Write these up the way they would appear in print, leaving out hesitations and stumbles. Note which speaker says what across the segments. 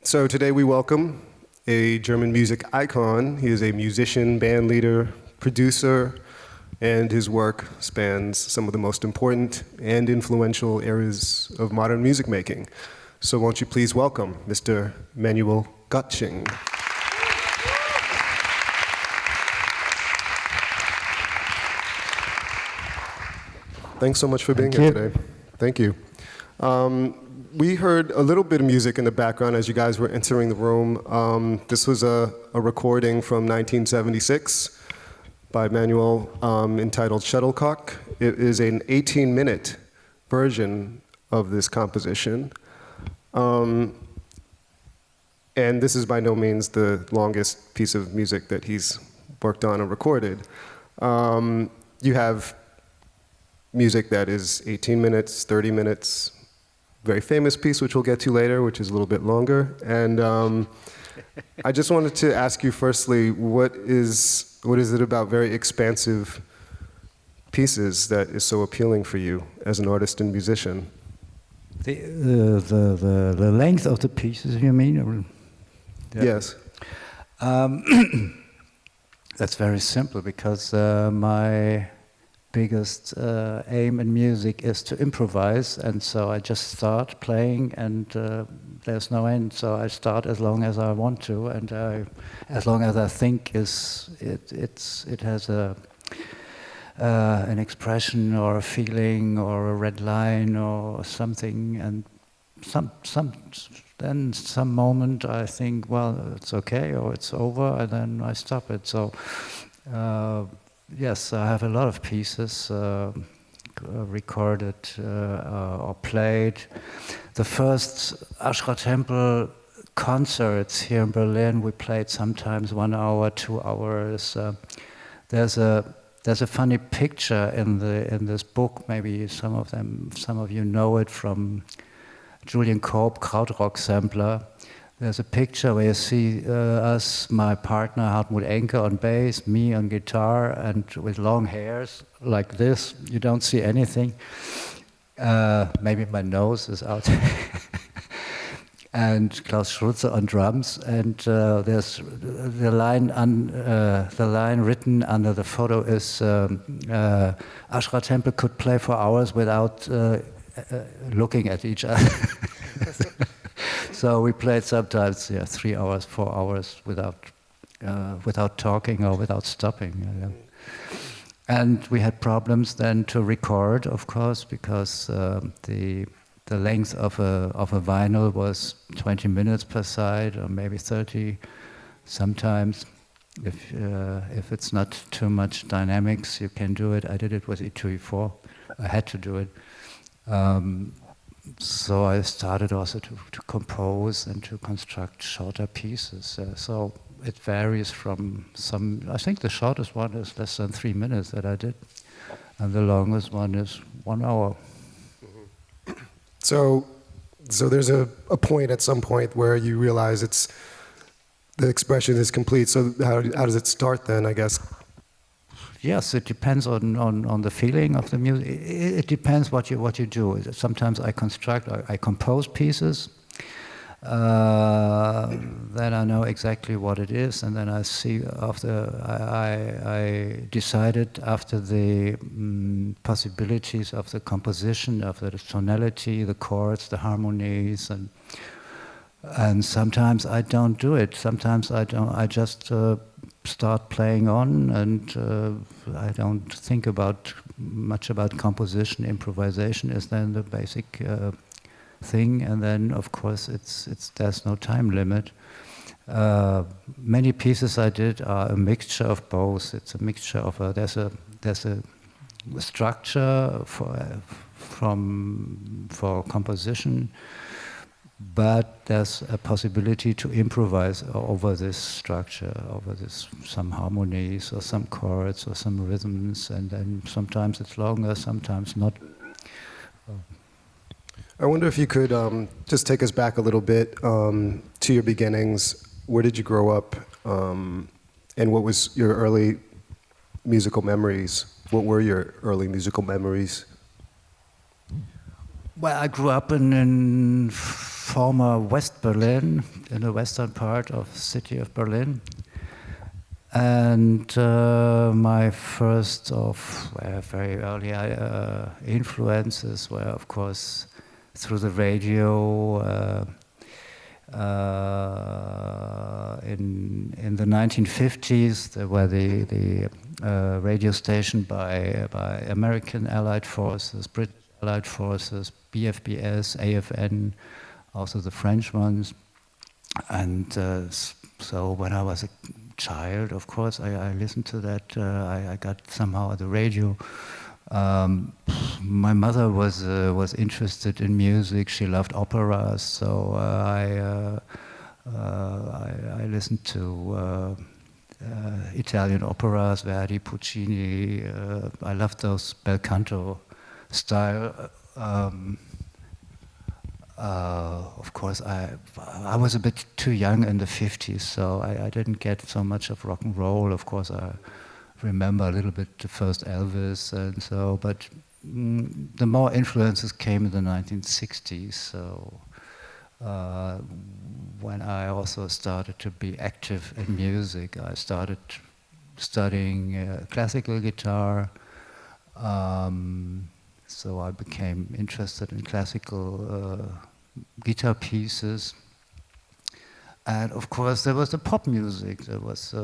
Speaker 1: So today we welcome a German music icon. He is a musician, band leader, producer, and his work spans some of the most important and influential areas of modern music making. So won't you please welcome Mr. Manuel Göttsching. Thanks so much for being here today. Thank you. We heard a little bit of music in the background as you guys were entering the room. This was a recording from 1976 by Manuel entitled Shuttlecock. It is an 18-minute version of this composition. And this is by no means the longest piece of music that he's worked on and recorded. You have music that is 18 minutes, 30 minutes, very famous piece, which we'll get to later, which is a little bit longer. And I just wanted to ask you firstly, what is it about very expansive pieces that is so appealing for you as an artist and musician?
Speaker 2: The length of the pieces, you mean?
Speaker 1: Yeah. Yes.
Speaker 2: That's very simple because my biggest aim in music is to improvise, and so I just start playing, and there's no end. So I start as long as I want to, and as long as I think it has an expression or a feeling or a red line or something, and then some moment I think, well, it's okay or it's over, and then I stop it. So. Yes, I have a lot of pieces recorded or played. The first Ash Ra Tempel concerts here in Berlin, we played sometimes 1 hour, 2 hours. There's a funny picture in this book. Maybe some of you know it from Julian Cope, Krautrock sampler. There's a picture where you see us, my partner Hartmut Enke on bass, me on guitar, and with long hairs like this. You don't see anything. Maybe my nose is out. And Klaus Schulze on drums. And there's the line written under the photo is Ash Ra Tempel could play for hours without looking at each other. So we played sometimes 3 hours, 4 hours without talking or without stopping. And we had problems then to record, of course, because the length of a vinyl was 20 minutes per side, or maybe 30 sometimes. If it's not too much dynamics, you can do it. I did it with E2-E4. I had to do it. So I started also to compose and to construct shorter pieces. So it varies from some. I think the shortest one is less than 3 minutes that I did, and the longest one is 1 hour.
Speaker 1: Mm-hmm. So there's a point at some point where you realize the expression is complete. So how does it start then, I guess?
Speaker 2: Yes, it depends on the feeling of the music. It depends what you do. Sometimes I compose pieces. Then I know exactly what it is, and then I see I decided after the possibilities of the composition, of the tonality, the chords, the harmonies, and sometimes I don't do it. Sometimes I don't. I just start playing on, and I don't think much about composition. Improvisation is then the basic thing, and then of course there's no time limit. Many pieces I did are a mixture of both. It's a mixture of there's a structure for composition, but there's a possibility to improvise over this structure, some harmonies or some chords or some rhythms, and then sometimes it's longer, sometimes not.
Speaker 1: I wonder if you could just take us back a little bit to your beginnings. Where did you grow up, and what was your early musical memories? What were your early musical memories?
Speaker 2: Well, I grew up in former West Berlin, in the western part of the city of Berlin. And my first very early influences were, of course, through the radio. In the 1950s, there were the radio station by American Allied Forces, British Allied Forces, BFBS, AFN, also the French ones. And so when I was a child, of course, I listened to that. I got somehow the radio. My mother was interested in music. She loved operas, so I listened to Italian operas, Verdi, Puccini. I loved those bel canto style. Of course, I was a bit too young in the 50s, so I didn't get so much of rock and roll. Of course, I remember a little bit the first Elvis and so, but the more influences came in the 1960s. So when I also started to be active in music, I started studying classical guitar. So I became interested in classical guitar pieces. And of course there was the pop music that was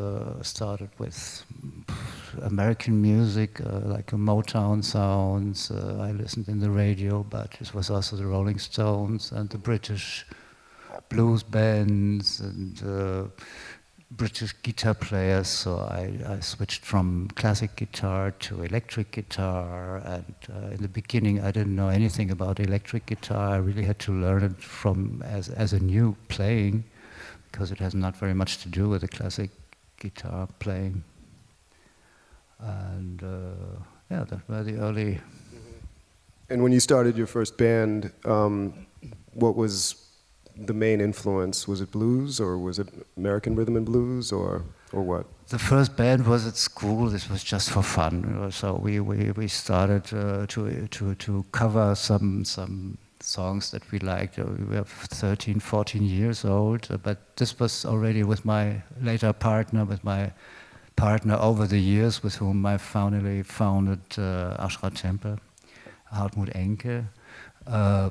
Speaker 2: started with American music, like Motown sounds. I listened in the radio, but it was also the Rolling Stones and the British blues bands and British guitar players, so I switched from classic guitar to electric guitar, and in the beginning I didn't know anything about electric guitar. I really had to learn it from as a new playing, because it has not very much to do with the classic guitar playing. And yeah, that were the early...
Speaker 1: And when you started your first band, what was the main influence? Was it blues, or was it American rhythm and blues, or what?
Speaker 2: The first band was at school. This was just for fun. So we started to cover some songs that we liked. We were 13, 14 years old, but this was already with my later partner, over the years, with whom I finally founded Ash Ra Tempel, Hartmut Enke.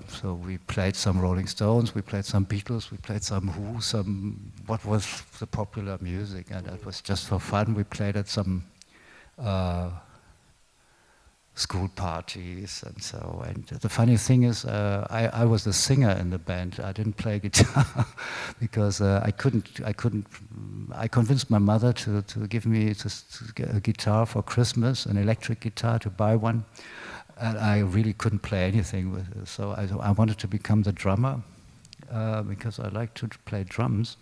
Speaker 2: So we played some Rolling Stones, we played some Beatles, we played some Who, what was the popular music, and that was just for fun. We played at some school parties and so. And the funny thing is, I was the singer in the band. I didn't play guitar because I couldn't. I convinced my mother to give me a guitar for Christmas, an electric guitar, to buy one. And I really couldn't play anything with it. So I wanted to become the drummer because I like to play drums.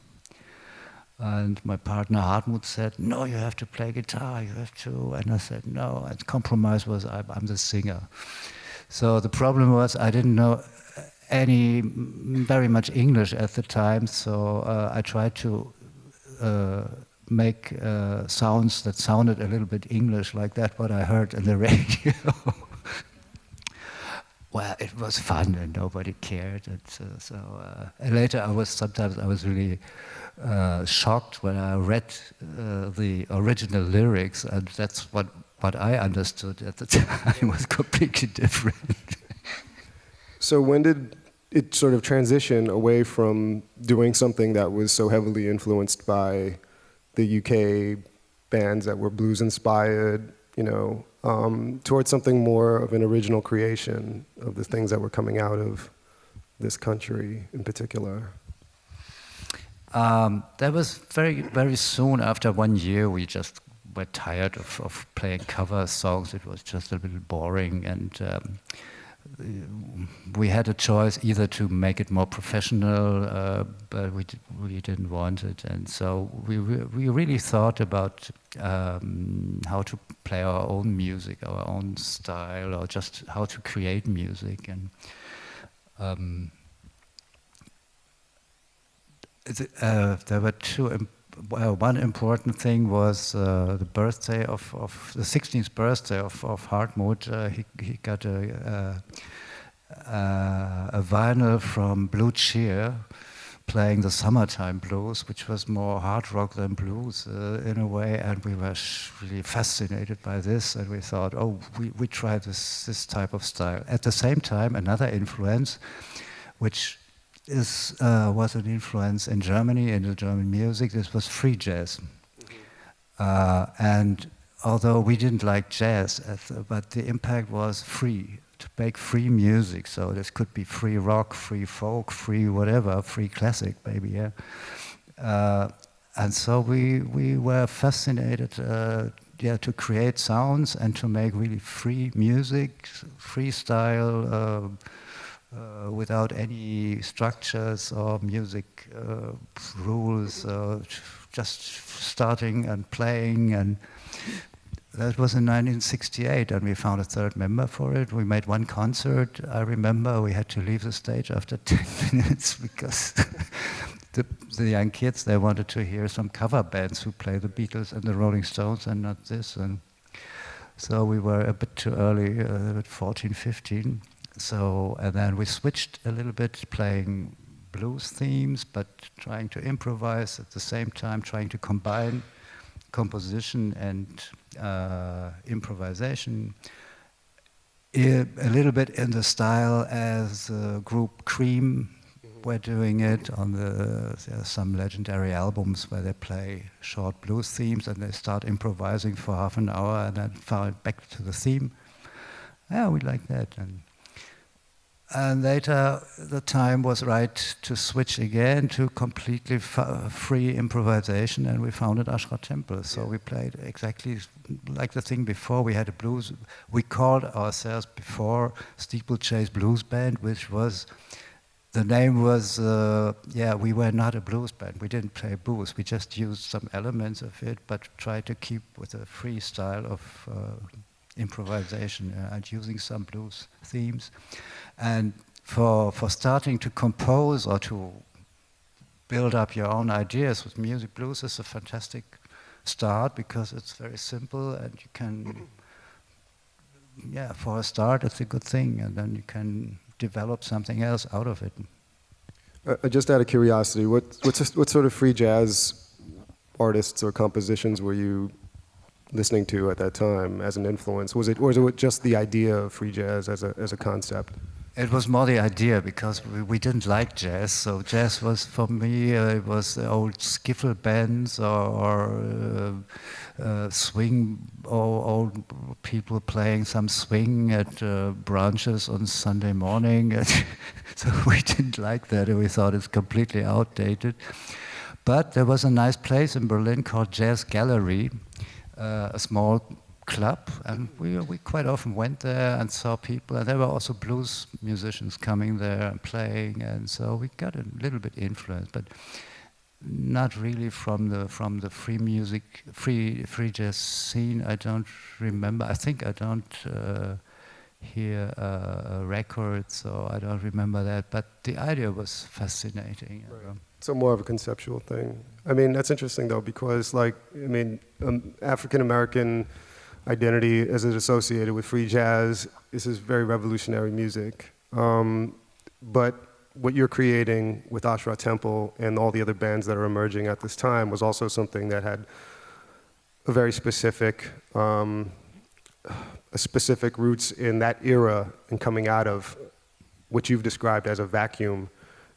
Speaker 2: And my partner Hartmut said, "No, you have to play guitar, you have to." And I said, "No." And the compromise was I'm the singer. So the problem was I didn't know very much English at the time. So I tried to make sounds that sounded a little bit English, like that what I heard in the radio. Well, it was fun and nobody cared. And later I was really shocked when I read the original lyrics, and that's what I understood at the time was completely different.
Speaker 1: So when did it sort of transition away from doing something that was so heavily influenced by the UK bands that were blues inspired, towards something more of an original creation of the things that were coming out of this country in particular?
Speaker 2: That was very, very soon. After 1 year, we just were tired of playing cover songs. It was just a little boring, and we had a choice either to make it more professional, but we didn't want it, and so we really thought about how to play our own music, our own style, or just how to create music. And there were one important thing was the birthday of the 16th birthday of Hartmut. He got a vinyl from Blue Cheer playing the Summertime Blues, which was more hard rock than blues in a way, and we were really fascinated by this, and we thought, oh, we try this type of style. At the same time, another influence, which was an influence in Germany, in the German music, this was free jazz. And although we didn't like jazz, but the impact was free, to make free music. So this could be free rock, free folk, free whatever, free classic maybe, yeah. And so we were fascinated, to create sounds and to make really free music, freestyle, without any structures or music rules, just starting and playing. And that was in 1968, and we found a third member for it. We made one concert. I remember we had to leave the stage after 10 minutes because the young kids, they wanted to hear some cover bands who play the Beatles and the Rolling Stones and not this. And so we were a bit too early, at 14, 15. So, and then we switched a little bit, playing blues themes, but trying to improvise at the same time, trying to combine composition and improvisation, a little bit in the style as group Cream were doing it on some legendary albums where they play short blues themes and they start improvising for half an hour and then fall back to the theme. Yeah, we like that. And later, the time was right to switch again to completely free improvisation, and we founded Ash Ra Tempel. So we played exactly like the thing before. We had a blues. We called ourselves before Steeplechase Blues Band, which was, the name was, we were not a blues band. We didn't play blues. We just used some elements of it, but tried to keep with a free style of improvisation and using some blues themes. And for starting to compose or to build up your own ideas with music, blues is a fantastic start because it's very simple and you can, for a start it's a good thing, and then you can develop something else out of it.
Speaker 1: Just out of curiosity, what sort of free jazz artists or compositions were you listening to at that time as an influence? Was it just the idea of free jazz as a concept?
Speaker 2: It was more the idea, because we didn't like jazz. So jazz was, for me, it was old skiffle bands or swing, or old people playing some swing at brunches on Sunday morning. So we didn't like that, and we thought it's completely outdated. But there was a nice place in Berlin called Jazz Gallery, a small club, and we quite often went there and saw people, and there were also blues musicians coming there and playing, and so we got a little bit influenced, but not really from the free music, free jazz scene. I don't remember. I think I don't hear records, so I don't remember that. But the idea was fascinating.
Speaker 1: Right. So more of a conceptual thing. I mean, that's interesting though, because African American identity as it's associated with free jazz, this is very revolutionary music. But what you're creating with Ash Ra Tempel and all the other bands that are emerging at this time was also something that had a very specific roots in that era and coming out of what you've described as a vacuum.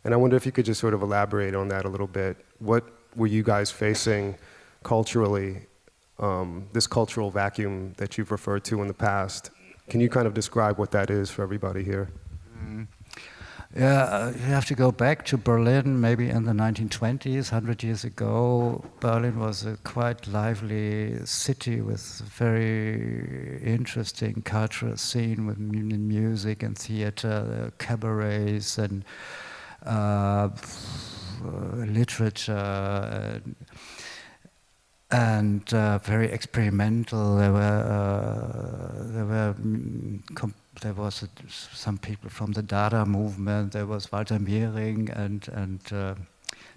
Speaker 1: And I wonder if you could just sort of elaborate on that a little bit. What were you guys facing culturally, this cultural vacuum that you've referred to in the past? Can you kind of describe what that is for everybody here?
Speaker 2: Yeah, you have to go back to Berlin, maybe in the 1920s, 100 years ago. Berlin was a quite lively city with very interesting cultural scene with music and theater, cabarets and literature, and very experimental. There was some people from the Dada movement. There was Walter Miering and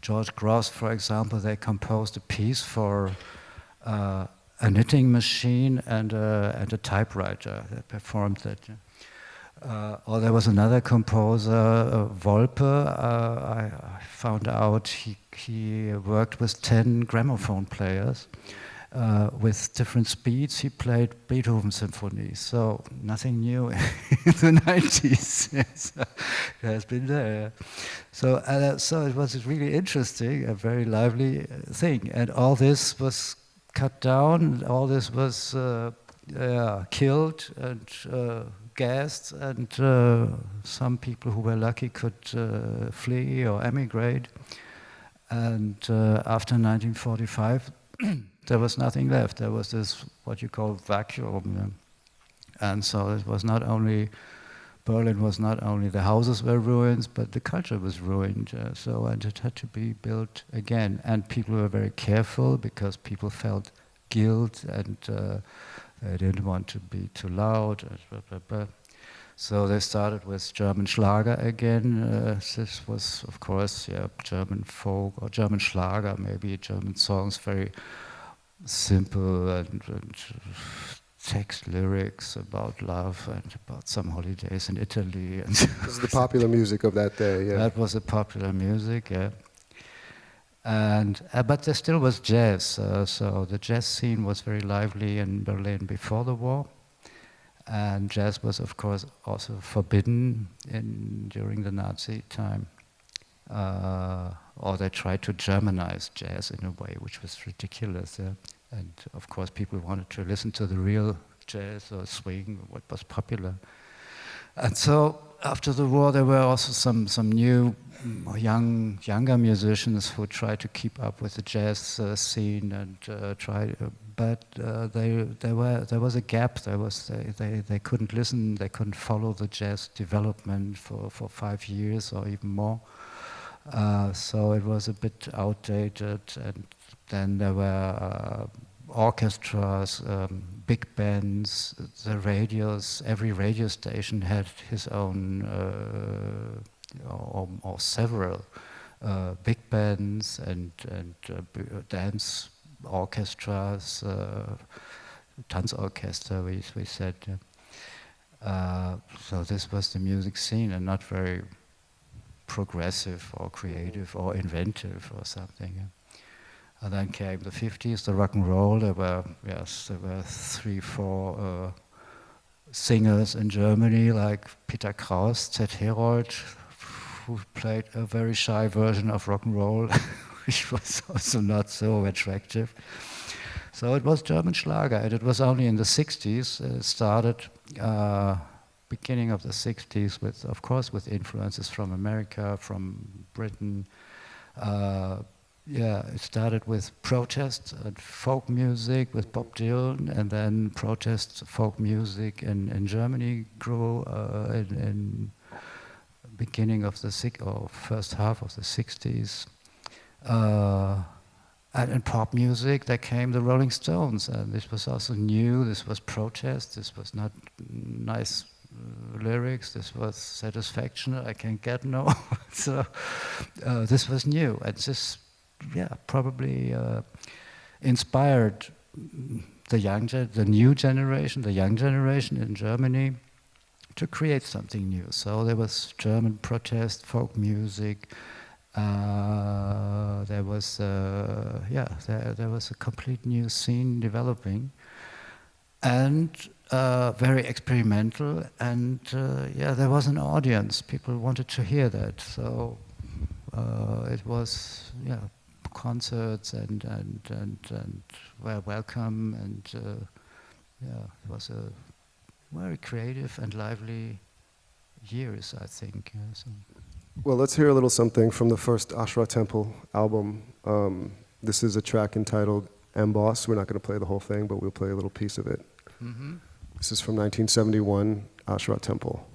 Speaker 2: George Gross, for example. They composed a piece for a knitting machine and a typewriter. They performed that. Or there was another composer, Volpe. I found out he worked with 10 gramophone players with different speeds. He played Beethoven symphonies, so nothing new in the 90s. It has been there. So it was really interesting, a very lively thing. And all this was cut down, all this was killed and gassed, and some people who were lucky could flee or emigrate. And after 1945, there was nothing left. There was this, what you call, vacuum. And so it was not only, Berlin was not only the houses were ruined, but the culture was ruined. And it had to be built again. And people were very careful because people felt guilt and they didn't want to be too loud. So they started with German Schlager again. This was, of course, German folk or German Schlager, maybe German songs, very simple and text lyrics about love and about some holidays in Italy. And
Speaker 1: this is the popular music of that day, yeah.
Speaker 2: That was the popular music, yeah. And but there still was jazz, so the jazz scene was very lively in Berlin before the war, and jazz was, of course, also forbidden during the Nazi time. Or they tried to Germanize jazz in a way, which was ridiculous. Yeah? And of course, people wanted to listen to the real jazz or swing, what was popular. And so after the war, there were also some new, younger musicians who tried to keep up with the jazz scene and but there was a gap. They couldn't listen, they couldn't follow the jazz development for 5 years or even more. So it was a bit outdated, and then there were orchestras, big bands, the radios. Every radio station had his own or several big bands and dance orchestras, Tanzorchester, we said. So this was the music scene, and not very progressive or creative or inventive or something. Yeah. And then came the 50s, the rock and roll. There were 3, 4 singers in Germany, like Peter Kraus, Z. Herold, who played a very shy version of rock and roll, which was also not so attractive. So it was German Schlager, and it was only in the 60s. It started beginning of the 60s with, of course, with influences from America, from Britain. It started with protest and folk music with Bob Dylan, and then protest folk music in Germany grew in beginning of the first half of the 60s. And in pop music, there came the Rolling Stones, and this was also new. This was protest. This was not nice lyrics. This was satisfaction. I can't get no. So this was new, and this, probably inspired the young generation in Germany to create something new. So there was German protest, folk music. There was a complete new scene developing, and very experimental. And there was an audience. People wanted to hear that. So it was concerts and were welcome, and it was a very creative and lively years, I think. So.
Speaker 1: Well, let's hear a little something from the first Ash Ra Tempel album. This is a track entitled Emboss. We're not going to play the whole thing, but we'll play a little piece of it. Mm-hmm. This is from 1971, Ash Ra Tempel.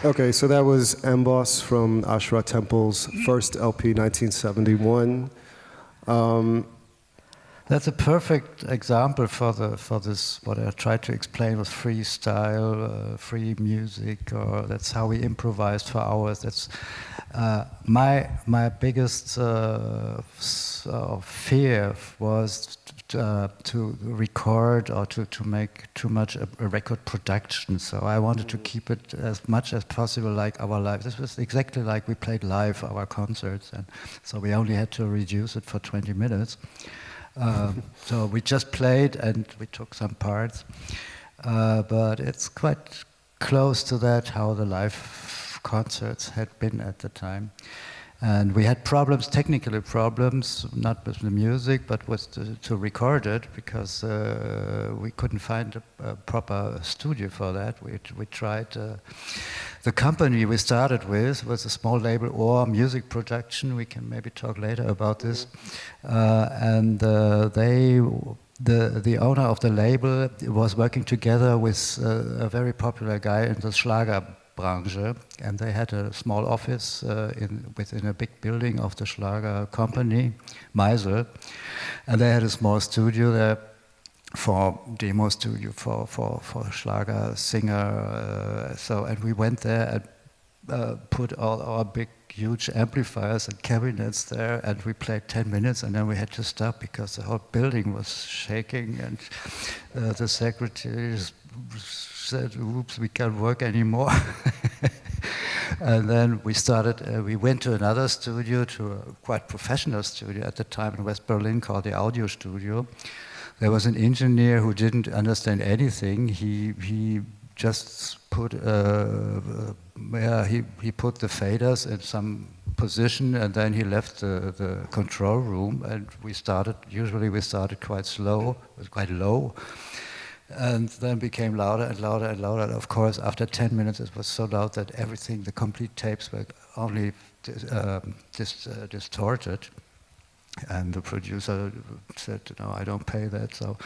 Speaker 1: Okay, so that was Emboss from Ash Ra Tempel's first LP, 1971.
Speaker 2: That's a perfect example for this. What I tried to explain was freestyle, free music, or that's how we improvised for hours. That's my biggest fear was to record or to make too much a record production. So I wanted to keep it as much as possible like our live. This was exactly like we played live our concerts, and so we only had to reduce it for 20 minutes. So we just played and we took some parts, but it's quite close to that how the live concerts had been at the time. And we had problems, technical problems, not with the music, but with to record it, because we couldn't find a proper studio for that. We tried, the company we started with was a small label, or music production. We can maybe talk later about this. And the owner of the label was working together with a very popular guy in the Schlager branche, and they had a small office within a big building of the Schlager company, Meisel, and they had a small studio there for demo studio for Schlager singer. And we went there and put all our big huge amplifiers and cabinets there, and we played 10 minutes, and then we had to stop because the whole building was shaking, and the secretaries said, oops, we can't work anymore. And then we started, we went to another studio, to a quite professional studio at the time in West Berlin called the Audio Studio. There was an engineer who didn't understand anything. He just put, he put the faders in some position, and then he left the control room, and usually we started quite slow, it was quite low, and then became louder and louder and louder. And of course, after 10 minutes, it was so loud that everything, the complete tapes were only distorted. And the producer said, no, I don't pay that. So,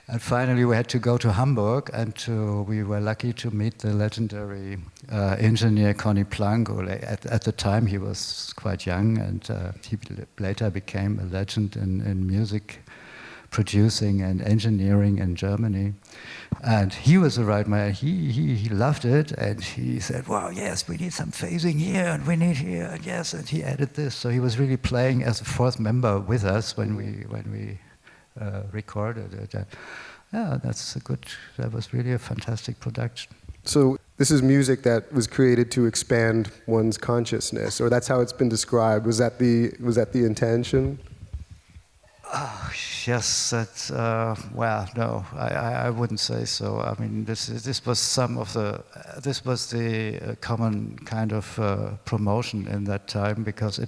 Speaker 2: and finally we had to go to Hamburg, and we were lucky to meet the legendary engineer Conny Planck. At the time he was quite young, and he later became a legend in music producing and engineering in Germany. And he was the right man. He loved it, and he said, wow, yes, we need some phasing here, and we need here, and yes, and he added this. So he was really playing as a fourth member with us when we recorded it. Yeah, that was really a fantastic production.
Speaker 1: So this is music that was created to expand one's consciousness, or that's how it's been described. Was that the intention?
Speaker 2: Yes, that's well, no, I wouldn't say so. I mean, this was the common kind of promotion in that time, because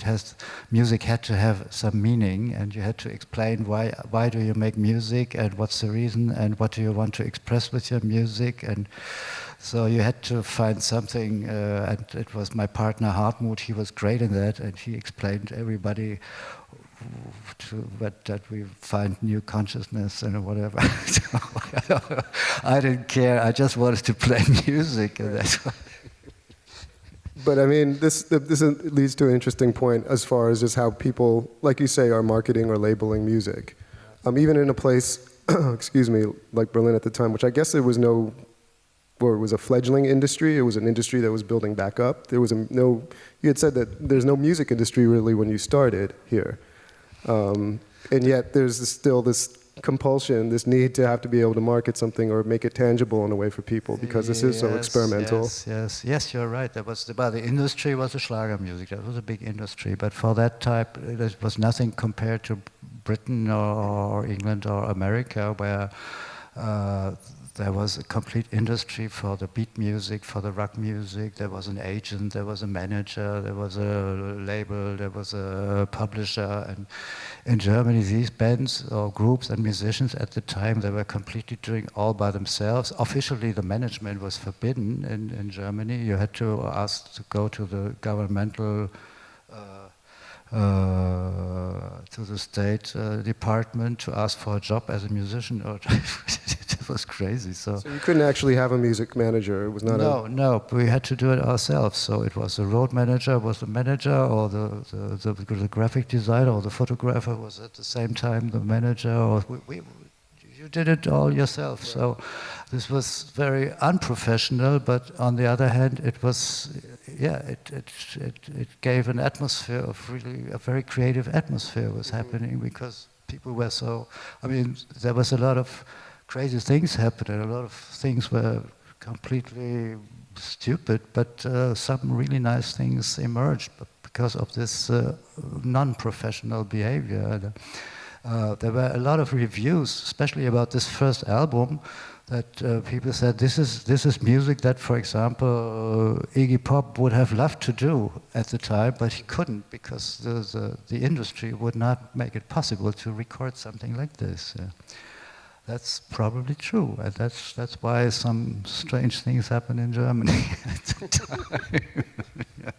Speaker 2: music had to have some meaning, and you had to explain why do you make music, and what's the reason, and what do you want to express with your music, and so you had to find something, and it was my partner Hartmut. He was great in that, and he explained everybody that we find new consciousness and whatever. So I didn't care. I just wanted to play music, and that's why.
Speaker 1: But I mean, this leads to an interesting point as far as just how people, like you say, are marketing or labeling music. Even in a place, excuse me, like Berlin at the time, which I guess it was a fledgling industry. It was an industry that was building back up. There was you had said that there's no music industry really when you started here. And yet there's still this compulsion, this need to have to be able to market something or make it tangible in a way for people, because this is so experimental.
Speaker 2: Yes, you're right. The industry was the Schlager music. That was a big industry, but for that type, it was nothing compared to Britain or England or America, where there was a complete industry for the beat music, for the rock music. There was an agent, there was a manager, there was a label, there was a publisher. And in Germany, these bands or groups and musicians at the time, they were completely doing all by themselves. Officially, the management was forbidden in Germany. You had to ask to go to the governmental to the state department to ask for a job as a musician. It was crazy. So
Speaker 1: you couldn't actually have a music manager. It was not.
Speaker 2: No. We had to do it ourselves. So it was the road manager was the manager, or the graphic designer or the photographer was at the same time the manager. Or you did it all yourself. Right. So this was very unprofessional. But on the other hand, it was. Yeah, it gave an atmosphere of really a very creative atmosphere was happening, because people were so, I mean, there was a lot of crazy things happening, a lot of things were completely stupid, but some really nice things emerged because of this non-professional behavior. There were a lot of reviews, especially about this first album, that people said this is music that, for example, Iggy Pop would have loved to do at the time, but he couldn't because the industry would not make it possible to record something like this. That's probably true, and that's why some strange things happen in Germany at the time. Yeah.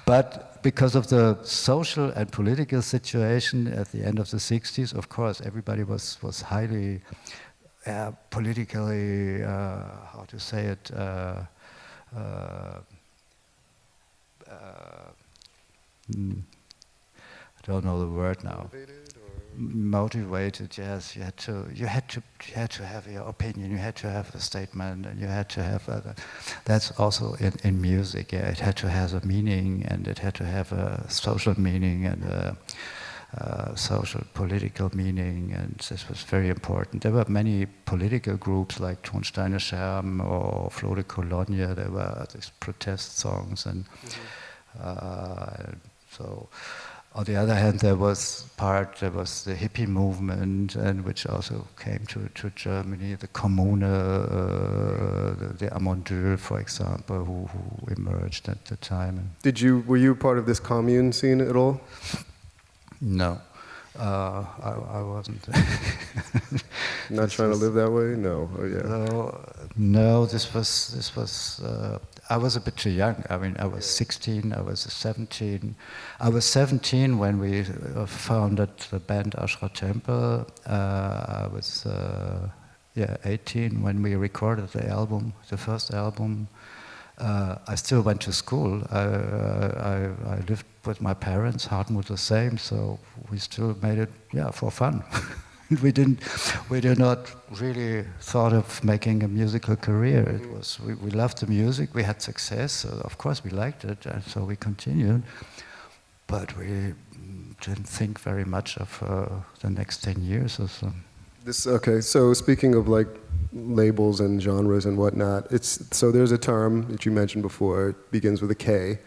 Speaker 2: But because of the social and political situation at the end of the 60s, of course, everybody was highly politically, how to say it, I don't know the word now. Motivated, yes. You had to have your opinion. You had to have a statement, and you had to have. That's also in music. Yeah, it had to have a meaning, and it had to have a social meaning and a social political meaning, and this was very important. There were many political groups like Tonsteine Scherben or Flo de Cologne. There were these protest songs, and so. On the other hand, there was the hippie movement, and which also came to Germany, the Kommune, the Amondül, for example, who emerged at the time.
Speaker 1: Were you part of this commune scene at all?
Speaker 2: No, I wasn't.
Speaker 1: Not trying to live that way? No. Oh, yeah.
Speaker 2: No, this was. I was a bit too young. I mean, I was 16. I was 17. I was 17 when we founded the band Ash Ra Tempel. I was 18 when we recorded the first album. I still went to school. I lived with my parents. Hartmut the same. So we still made it, for fun. We did not really thought of making a musical career. It was we loved the music. We had success. So of course we liked it, and so we continued. But we didn't think very much of the next 10 years or so.
Speaker 1: Okay. So speaking of like labels and genres and whatnot, so there's a term that you mentioned before. It begins with a K,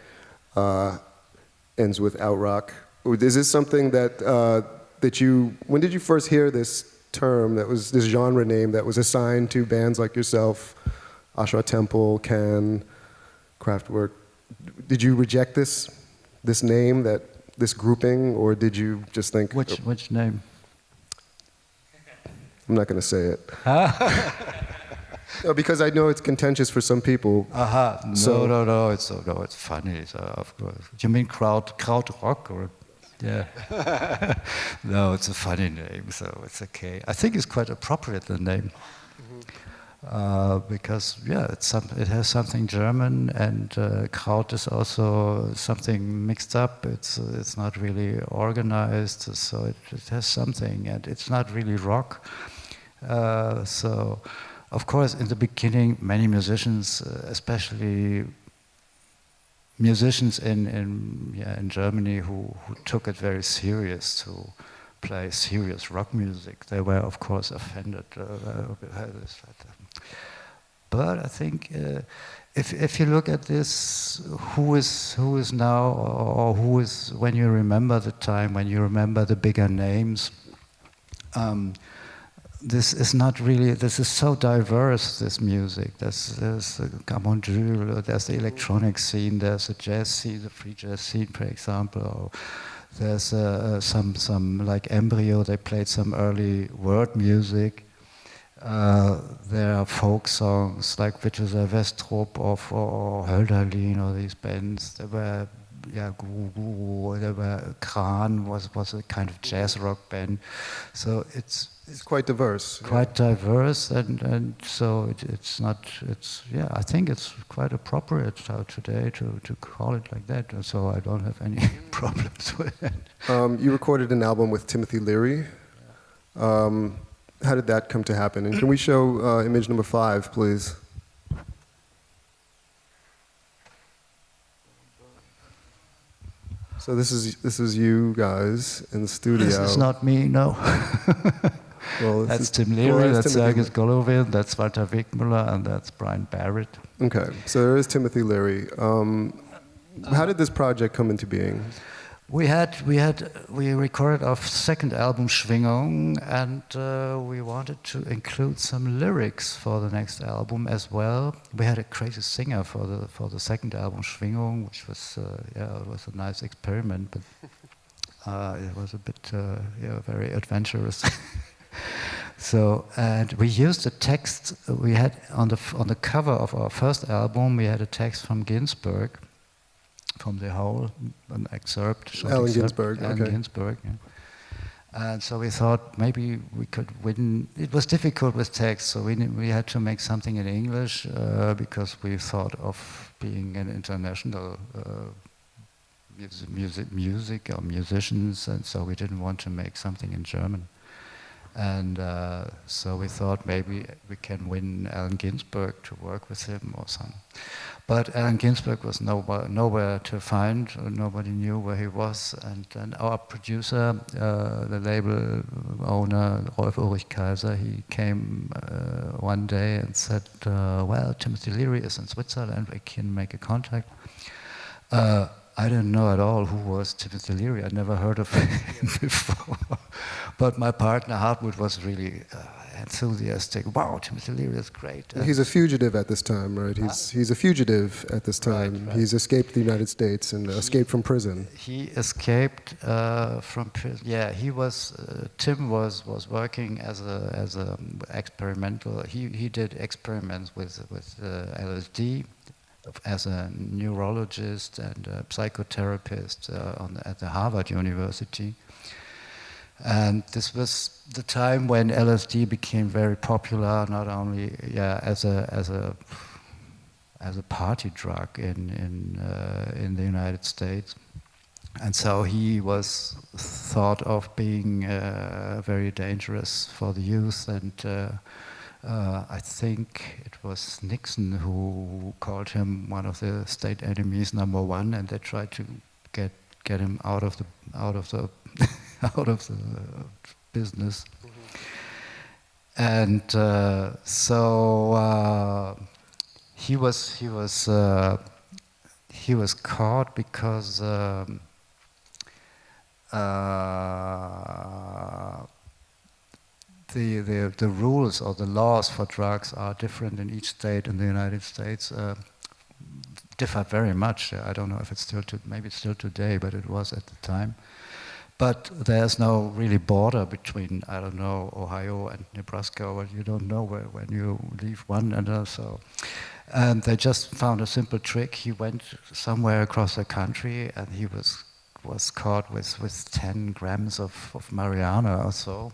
Speaker 1: ends with outrock. Is this something that when did you first hear this term, this genre name that was assigned to bands like yourself, Ash Ra Tempel, Can, Kraftwerk? Did you reject this name, this grouping, or did you just think...
Speaker 2: Which name?
Speaker 1: I'm not going to say it. No, because I know it's contentious for some people.
Speaker 2: Aha, no, it's funny, so of course. You mean Krautrock, or... Yeah. No, it's a funny name, so it's okay. I think it's quite appropriate, the name. Because, it has something German, and Kraut is also something mixed up. It's not really organized, so it has something, and it's not really rock. So, of course, in the beginning, many musicians, especially musicians in Germany who took it very serious to play serious rock music, they were of course offended. But I think if you look at this, who is now, or who is, when you remember the time, when you remember the bigger names, this is not really, this is so diverse, this music. There's Amondül, there's the electronic scene, there's the jazz scene, the free jazz scene, for example. Or there's some like Embryo, they played some early world music. There are folk songs like Witches Westrup or Hölderlin, or these bands. There were Guru, there were Kran was a kind of jazz rock band. So it's
Speaker 1: quite diverse.
Speaker 2: Quite diverse, and so I think it's quite appropriate today to call it like that. So I don't have any problems with it.
Speaker 1: You recorded an album with Timothy Leary. How did that come to happen? And can we show image number 5, please? So this is you guys in the studio.
Speaker 2: This is not me, no.
Speaker 1: Well,
Speaker 2: that's Tim Leary, that's Sergis Golovin, that's Walter Wegmüller, and that's Brian Barrett.
Speaker 1: Okay, so there is Timothy Leary. How did this project come into being?
Speaker 2: We recorded our second album, Schwingung, and we wanted to include some lyrics for the next album as well. We had a crazy singer for the second album, Schwingung, which was it was a nice experiment, but it was a bit very adventurous. So, and we used a text we had on the cover of our first album. We had a text from Ginsberg. From the whole, an excerpt.
Speaker 1: Allen Ginsberg,
Speaker 2: Allen
Speaker 1: okay.
Speaker 2: Ginsberg, yeah. And so we thought maybe we could win. It was difficult with text, so we had to make something in English because we thought of being an international music or musicians, and so we didn't want to make something in German. And so we thought maybe we can win Allen Ginsberg to work with him or something. But Allen Ginsberg was nowhere to find. Nobody knew where he was. And then our producer, the label owner, Rolf Ulrich Kaiser, he came one day and said, well, Timothy Leary is in Switzerland. We can make a contact. I didn't know at all who was Timothy Leary. I never heard of him before. But my partner, Hartmut, was really enthusiastic. Wow, Timothy Leary is great.
Speaker 1: He's a fugitive at this time, right? He's a fugitive at this time. Right. He's escaped the United States and escaped from prison.
Speaker 2: He escaped from prison. Yeah, he was. Tim was working as a experimental. He did experiments with LSD as a neurologist and a psychotherapist at the Harvard University. And this was the time when LSD became very popular, not only as a party drug in the United States, and so he was thought of being very dangerous for the youth. And I think it was Nixon who called him one of the state enemies #1, and they tried to get him out of the business. Mm-hmm. And so he was caught because the rules or the laws for drugs are different in each state in the United States. Differ very much. I don't know if it's maybe it's still today, but it was at the time. But there's no really border between, I don't know, Ohio and Nebraska, or you don't know when you leave one and another. So, and they just found a simple trick. He went somewhere across the country, and he was caught with 10 grams of marijuana or so.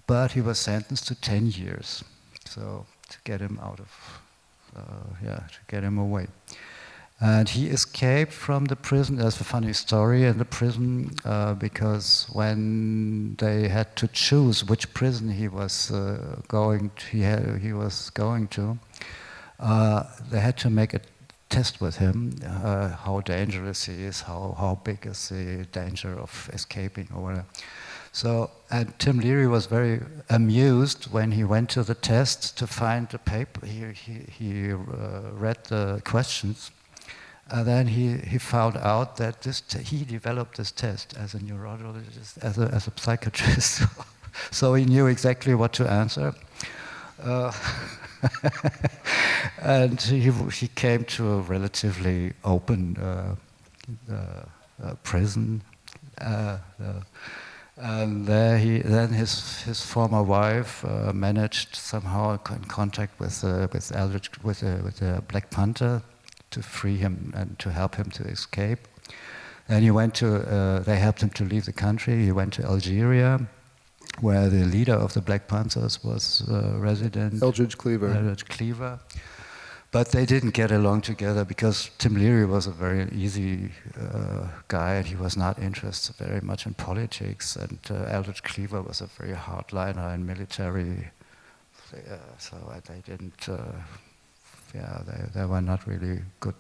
Speaker 2: But he was sentenced to 10 years, so to get him out of, to get him away. And he escaped from the prison. There's a funny story in the prison because when they had to choose which prison he was going to, they had to make a test with him, how dangerous he is, how big is the danger of escaping or whatever. So, and Tim Leary was very amused when he went to the test to find the paper. He read the questions. And then he found out that he developed this test as a neurologist, as a psychiatrist. So he knew exactly what to answer. And he came to a relatively open prison. And there his former wife managed somehow in contact with Eldridge, with the Black Panther, to free him and to help him to escape. Then he went to, they helped him to leave the country. He went to Algeria, where the leader of the Black Panthers was resident.
Speaker 1: Eldridge
Speaker 2: Cleaver. But they didn't get along together because Tim Leary was a very easy guy, and he was not interested very much in politics. And Eldridge Cleaver was a very hardliner in military. So they didn't. They were not really good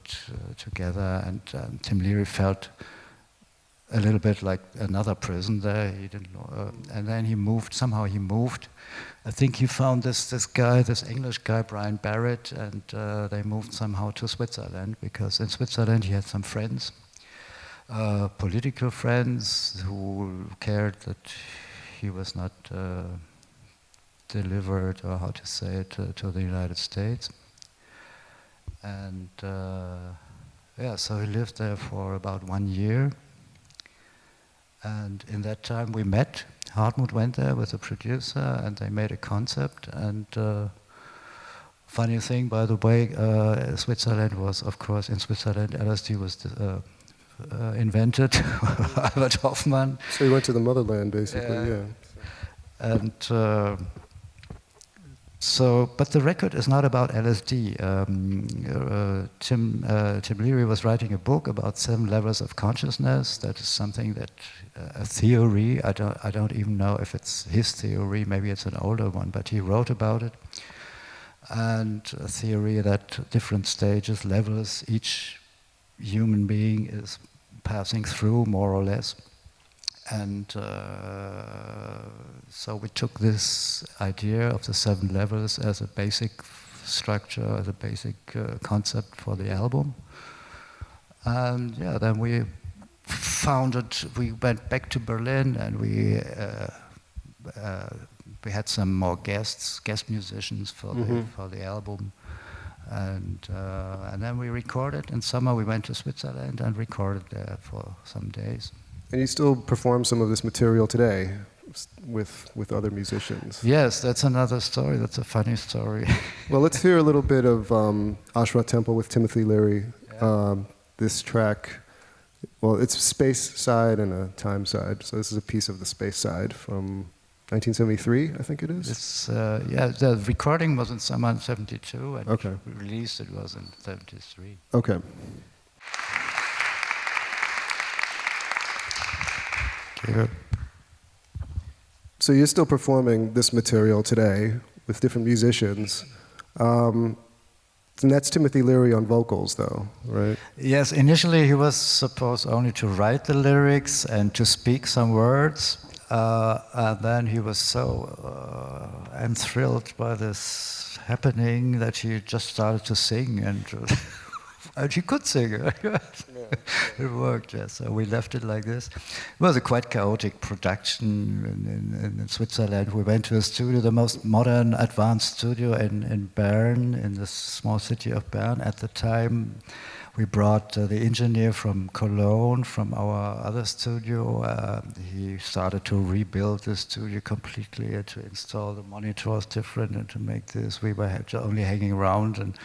Speaker 2: together, and Tim Leary felt a little bit like another prison there. He didn't know, and then he moved. Somehow he moved. I think he found this English guy, Brian Barrett, and they moved somehow to Switzerland, because in Switzerland he had some friends, political friends who cared that he was not delivered, or how to say it, to the United States. And yeah, so he lived there for about 1 year. And in that time we met. Hartmut went there with the producer, and they made a concept. And funny thing, by the way, Switzerland was, of course, in Switzerland, LSD was invented, Albert Hoffmann.
Speaker 1: So you went to the motherland, basically, yeah.
Speaker 2: And so, but the record is not about LSD. Tim Leary was writing a book about 7 levels of consciousness. That is something that, a theory, I don't even know if it's his theory, maybe it's an older one, but he wrote about it. And a theory that different stages, levels, each human being is passing through, more or less. And so we took this idea of the 7 levels as a basic structure, as a basic concept for the album. And yeah, then we went back to Berlin, and we had some more guest musicians for the album. And then we recorded. In summer we went to Switzerland and recorded there for some days.
Speaker 1: And you still perform some of this material today with other musicians?
Speaker 2: Yes, that's another story. That's a funny story.
Speaker 1: Well, let's hear a little bit of Ash Ra Tempel with Timothy Leary.
Speaker 2: Yeah.
Speaker 1: This track, well, it's space side and a time side. So this is a piece of the space side from 1973, I think it is?
Speaker 2: It's, yeah, the recording was in summer 72, and
Speaker 1: okay.
Speaker 2: Released it was in 73.
Speaker 1: Okay.
Speaker 2: Good.
Speaker 1: So you're still performing this material today with different musicians. And that's Timothy Leary on vocals, though, right?
Speaker 2: Yes, initially he was supposed only to write the lyrics and to speak some words. And then he was so enthralled by this happening that he just started to sing, and he could sing. It worked, yes. So we left it like this. It was a quite chaotic production in Switzerland. We went to a studio, the most modern, advanced studio in Bern, in the small city of Bern at the time. We brought the engineer from Cologne, from our other studio. He started to rebuild the studio completely and to install the monitors different and to make this. We were only hanging around, and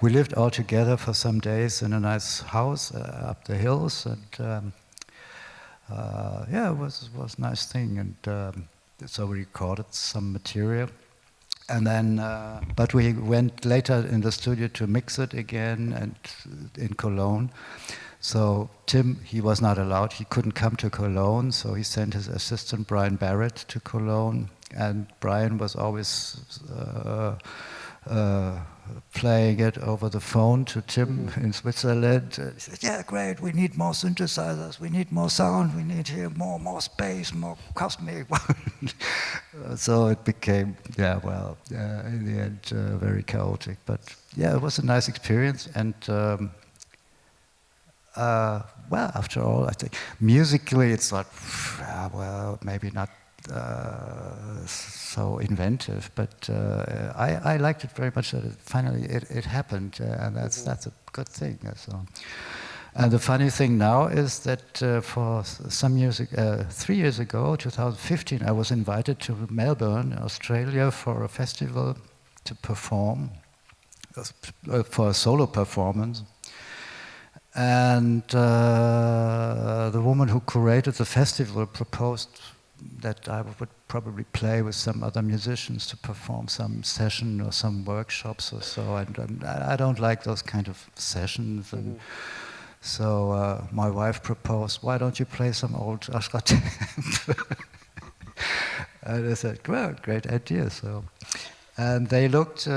Speaker 2: we lived all together for some days in a nice house up the hills. And yeah, it was a nice thing. And so we recorded some material. And then, but we went later in the studio to mix it again, and in Cologne. So Tim, he was not allowed. He couldn't come to Cologne, so he sent his assistant Brian Barrett to Cologne. And Brian was always playing it over the phone to Tim in Switzerland. He said, "Yeah, great. We need more synthesizers. We need more sound. We need here more space, more cosmic." So it became, yeah, well, in the end, very chaotic. But yeah, it was a nice experience. And well, after all, I think musically it's not, well, maybe not so inventive, but I liked it very much that finally it happened, and that's a good thing. So. And the funny thing now is that for some years, 3 years ago, 2015, I was invited to Melbourne, Australia, for a festival to perform, for a solo performance. And the woman who curated the festival proposed that I would probably play with some other musicians to perform some session or some workshops or so. And I don't like those kind of sessions. And so my wife proposed, "Why don't you play some old Ash Ra Tempel?" And I said, "Well, great idea." So, and they looked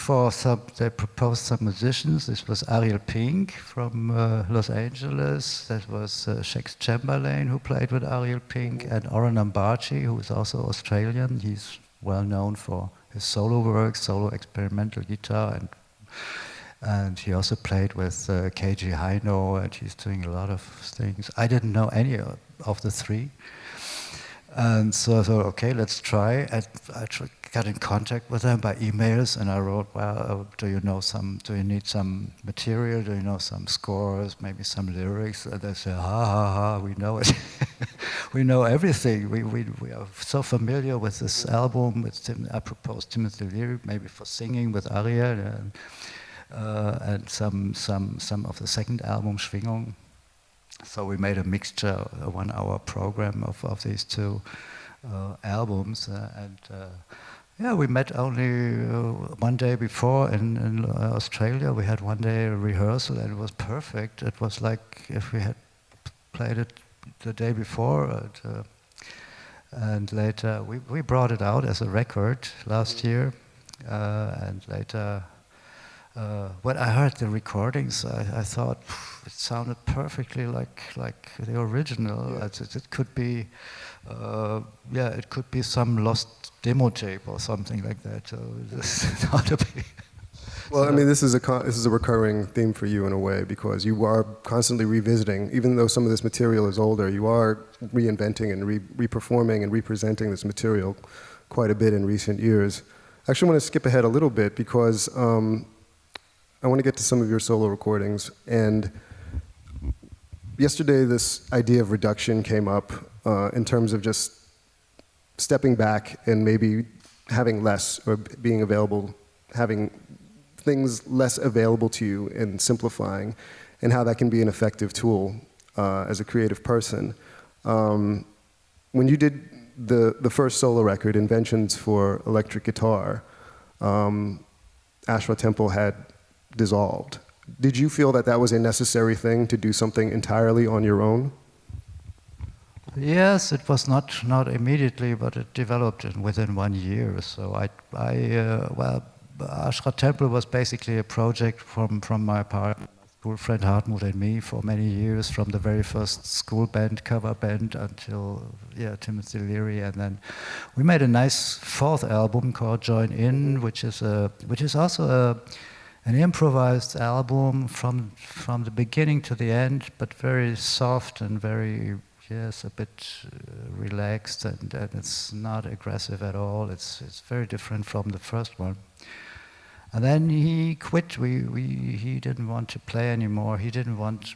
Speaker 2: for some, they proposed some musicians. This was Ariel Pink from Los Angeles. That was Shax Chamberlain, who played with Ariel Pink, and Oren Ambachi, who is also Australian. He's well known for his solo work, solo experimental guitar, and he also played with KG Heino, and he's doing a lot of things. I didn't know any of the three. And so I thought, okay, let's try. And I got in contact with them by emails, and I wrote, well, do you need some material? Do you know some scores, maybe some lyrics? And they said, we know it. We know everything. We are so familiar with this album. I proposed Timothy Leary, maybe for singing with Ariel, and some of the second album, Schwingung. So we made a mixture, a 1 hour program of these two albums, we met only one day before in Australia. We had 1 day rehearsal, and it was perfect. It was like if we had played it the day before, and later we brought it out as a record last year, and later. When I heard the recordings, I thought it sounded perfectly like the original. Yeah. It could be, it could be some lost demo tape or something like that. So this ought to be.
Speaker 1: Well, I mean, this is a recurring theme for you in a way, because you are constantly revisiting, even though some of this material is older. You are reinventing and reperforming and representing this material quite a bit in recent years. I actually want to skip ahead a little bit because. I want to get to some of your solo recordings, and yesterday this idea of reduction came up in terms of just stepping back and maybe having less, or being available, having things less available to you and simplifying, and how that can be an effective tool as a creative person. When you did the first solo record, Inventions for Electric Guitar, Ash Ra Tempel had dissolved. Did you feel that was a necessary thing to do something entirely on your own?
Speaker 2: Yes, it was not immediately, but it developed within 1 year. So Ash Ra Tempel was basically a project from my partner, school friend Hartmut, and me for many years, from the very first school band, cover band, until Timothy Leary, and then we made a nice fourth album called Join In, which is also an improvised album from the beginning to the end, but very soft and very, a bit relaxed, and it's not aggressive at all. It's very different from the first one. And then he quit. He didn't want to play anymore. He didn't want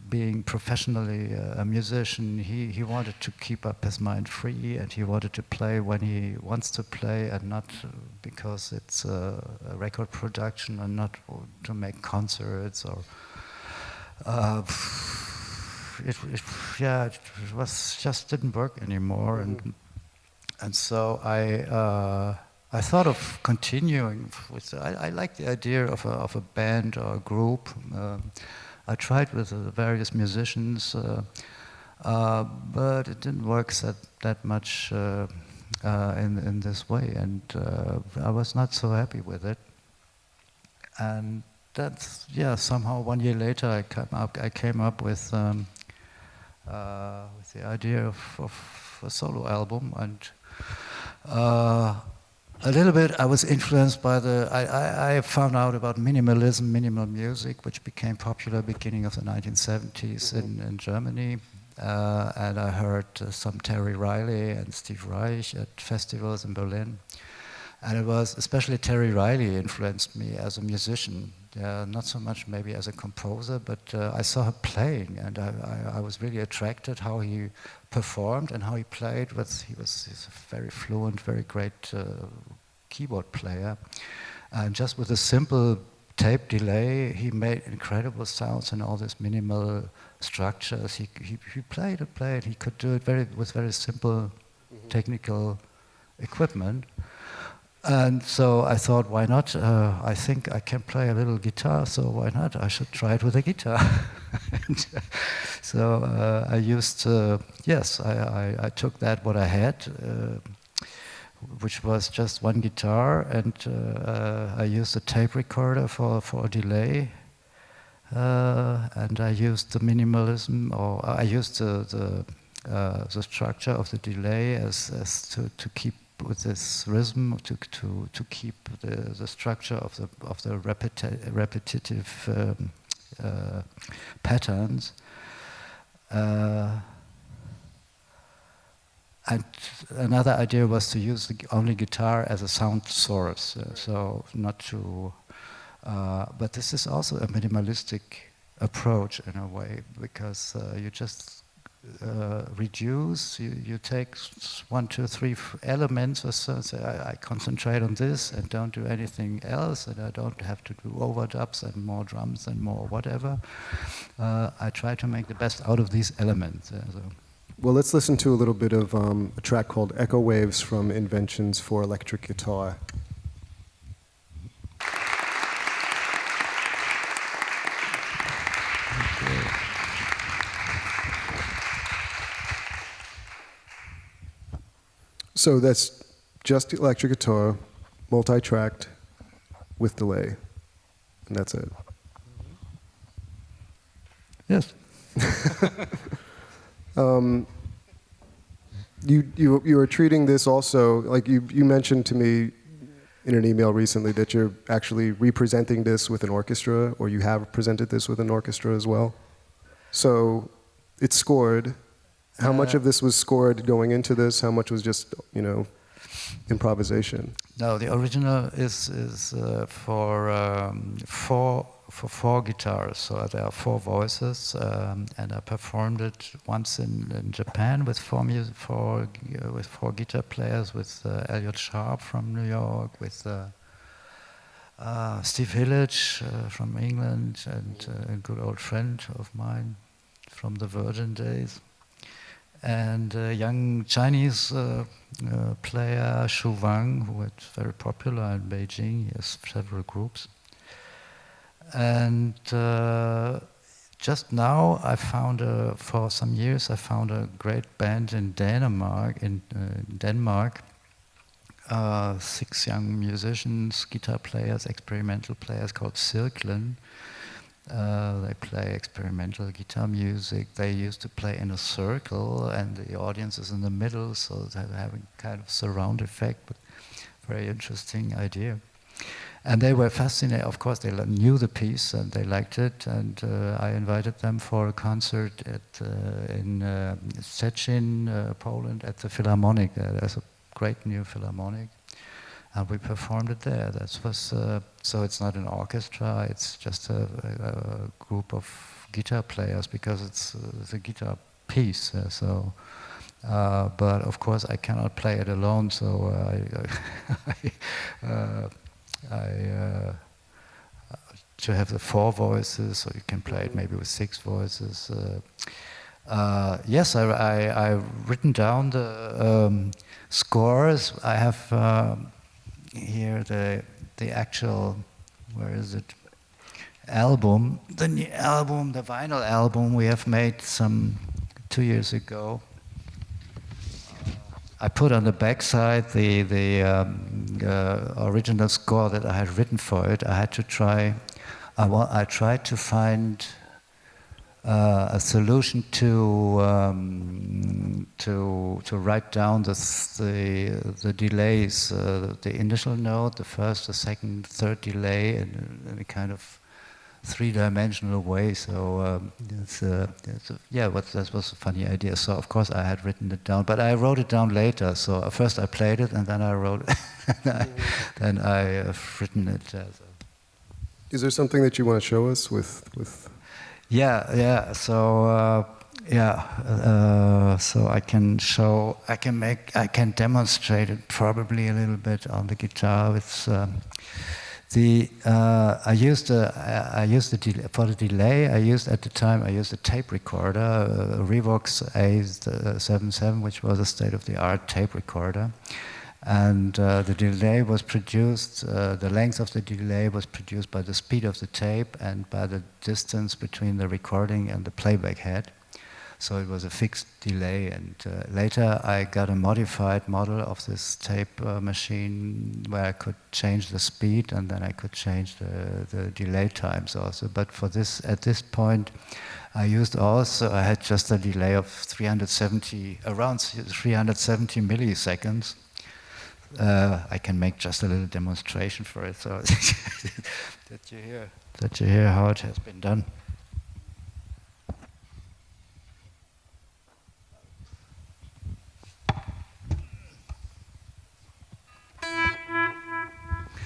Speaker 2: being professionally a musician. He wanted to keep up his mind free, and he wanted to play when he wants to play, and not because it's a record production, and not to make concerts or. It was just didn't work anymore, and so I thought of continuing with. I like the idea of a band or a group. I tried with various musicians, but it didn't work that much in this way, and I was not so happy with it. And that's somehow 1 year later I came up with the idea of a solo album, and a little bit I was influenced by I found out about minimalism, minimal music, which became popular beginning of the 1970s in Germany, and I heard some Terry Riley and Steve Reich at festivals in Berlin, and it was especially Terry Riley influenced me as a musician. Not so much maybe as a composer, but I saw him playing, and I was really attracted how he performed and how he played. He's a very fluent, very great keyboard player, and just with a simple tape delay, he made incredible sounds and all these minimal structures. He played and played. He could do it with very simple technical equipment. And so I thought, why not? I think I can play a little guitar, so why not? I should try it with a guitar. So I used, I took what I had, which was just one guitar, and I used a tape recorder for a delay, and I used the minimalism, or I used the structure of the delay as to keep with this rhythm, to keep the structure of the repetitive patterns. And another idea was to use only guitar as a sound source, so not to. But this is also a minimalistic approach in a way, because you just reduce. You take 1, 2, 3 elements, or so. Say, I concentrate on this and don't do anything else, and I don't have to do overdubs and more drums and more whatever. I try to make the best out of these elements. So.
Speaker 1: Well, let's listen to a little bit of a track called Echo Waves from Inventions for Electric Guitar. So that's just electric guitar, multi-tracked, with delay, and that's it.
Speaker 2: Yes.
Speaker 1: You are treating this also, like you mentioned to me in an email recently that you're actually representing this with an orchestra, or you have presented this with an orchestra as well. So it's scored. How much of this was scored going into this? How much was just, improvisation?
Speaker 2: No, the original is for 4 guitars. So there are 4 voices, and I performed it once in Japan with 4 guitar players, with Elliot Sharp from New York, with Steve Hillage from England, and a good old friend of mine from the Virgin days. And a young Chinese player, Shu Wang, who was very popular in Beijing. He has several groups. And just now, for some years, I found a great band in Denmark. 6 young musicians, guitar players, experimental players called Cirklen. They play experimental guitar music. They used to play in a circle, and the audience is in the middle, so they're having kind of surround effect, but very interesting idea. And they were fascinated. Of course, they knew the piece and they liked it, and I invited them for a concert in Szczecin, Poland, at the Philharmonic. There's a great new Philharmonic. And we performed it there. That was so. It's not an orchestra. It's just a group of guitar players, because it's a guitar piece. But of course, I cannot play it alone. So to have the 4 voices, so you can play it maybe with 6 voices. Yes, I've written down the scores. I have. Here the actual, where is it? Album, the new album, the vinyl album we have made some 2 years ago. I put on the backside the original score that I had written for it. I had to try. I tried to find a solution to write down the delays, the initial note, the first, the second, third delay in a kind of 3-dimensional way. So that was a funny idea. So of course I had written it down, but I wrote it down later. So first I played it, and then I wrote it. Then I've written it.
Speaker 1: Is there something that you want to show us with?
Speaker 2: Yeah. So so I can demonstrate it probably a little bit on the guitar. It's I used for the delay. I used a tape recorder, a Revox A77, which was a state-of-the-art tape recorder. And the delay was produced, the length of the delay was produced by the speed of the tape and by the distance between the recording and the playback head. So it was a fixed delay, and later I got a modified model of this tape machine where I could change the speed, and then I could change the delay times also. But for this, at this point, I had just a delay of around 370 milliseconds. I can make just a little demonstration for it, so that you hear how it has been done.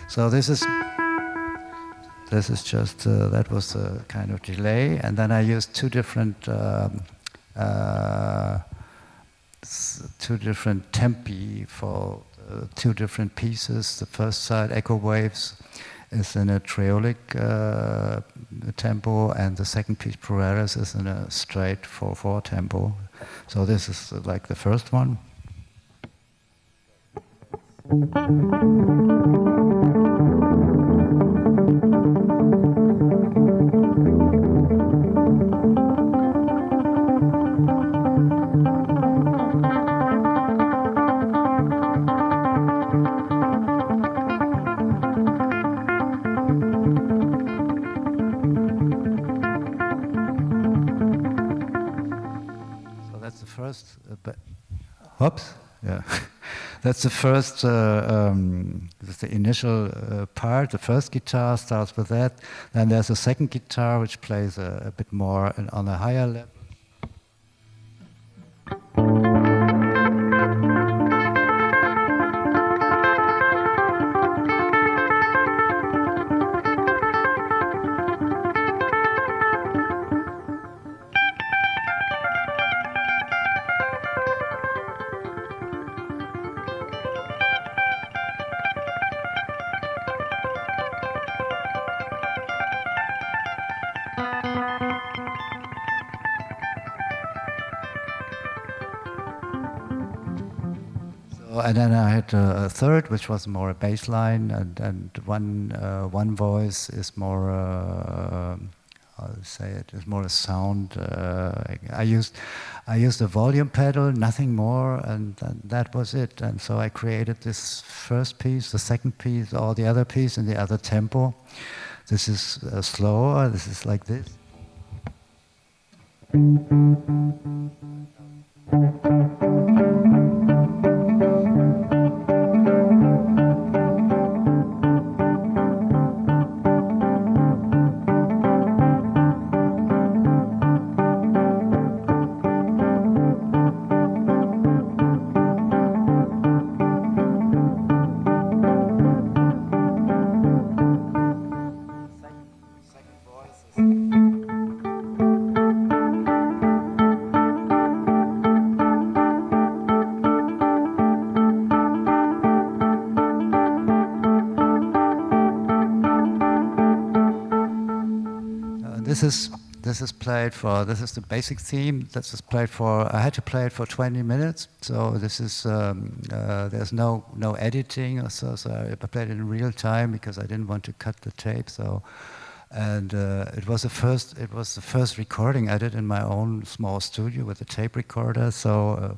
Speaker 2: So this is just that was a kind of delay, and then I used two different tempi for two different pieces. The first side, Echo Waves, is in a triolic tempo, and the second piece, Polaris, is in a straight 4/4 tempo. So this is like the first one. Oops, yeah. That's the first, that's the initial part. The first guitar starts with that. Then there's a second guitar which plays a bit more on a higher level. And then I had a third, which was more a bass line, and one voice is more, how to say it, is more a sound. I used a volume pedal, nothing more, and that was it. And so I created this first piece, the second piece, all the other piece in the other tempo. This is slower, this is like this. This is played for. This is the basic theme. This is played for. I had to play it for 20 minutes. So this is. There's no editing. So I played it in real time because I didn't want to cut the tape. So, and it was the first. It was the first recording I did in my own small studio with a tape recorder. So.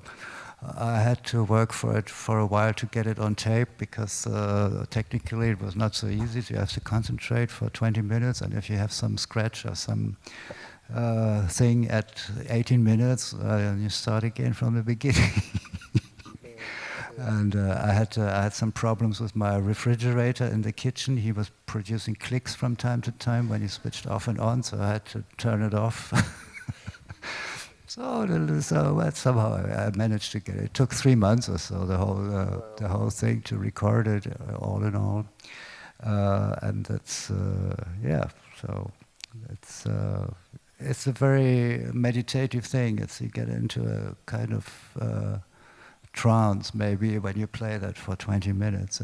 Speaker 2: I had to work for it for a while to get it on tape because technically it was not so easy. You have to concentrate for 20 minutes, and if you have some scratch or some thing at 18 minutes, you start again from the beginning. And I had some problems with my refrigerator in the kitchen. He was producing clicks from time to time when he switched off and on, so I had to turn it off. So but somehow I managed to get it. It took 3 months or so, the whole thing, to record it, all in all. And that's So it's a very meditative thing. You get into a kind of trance maybe when you play that for 20 minutes.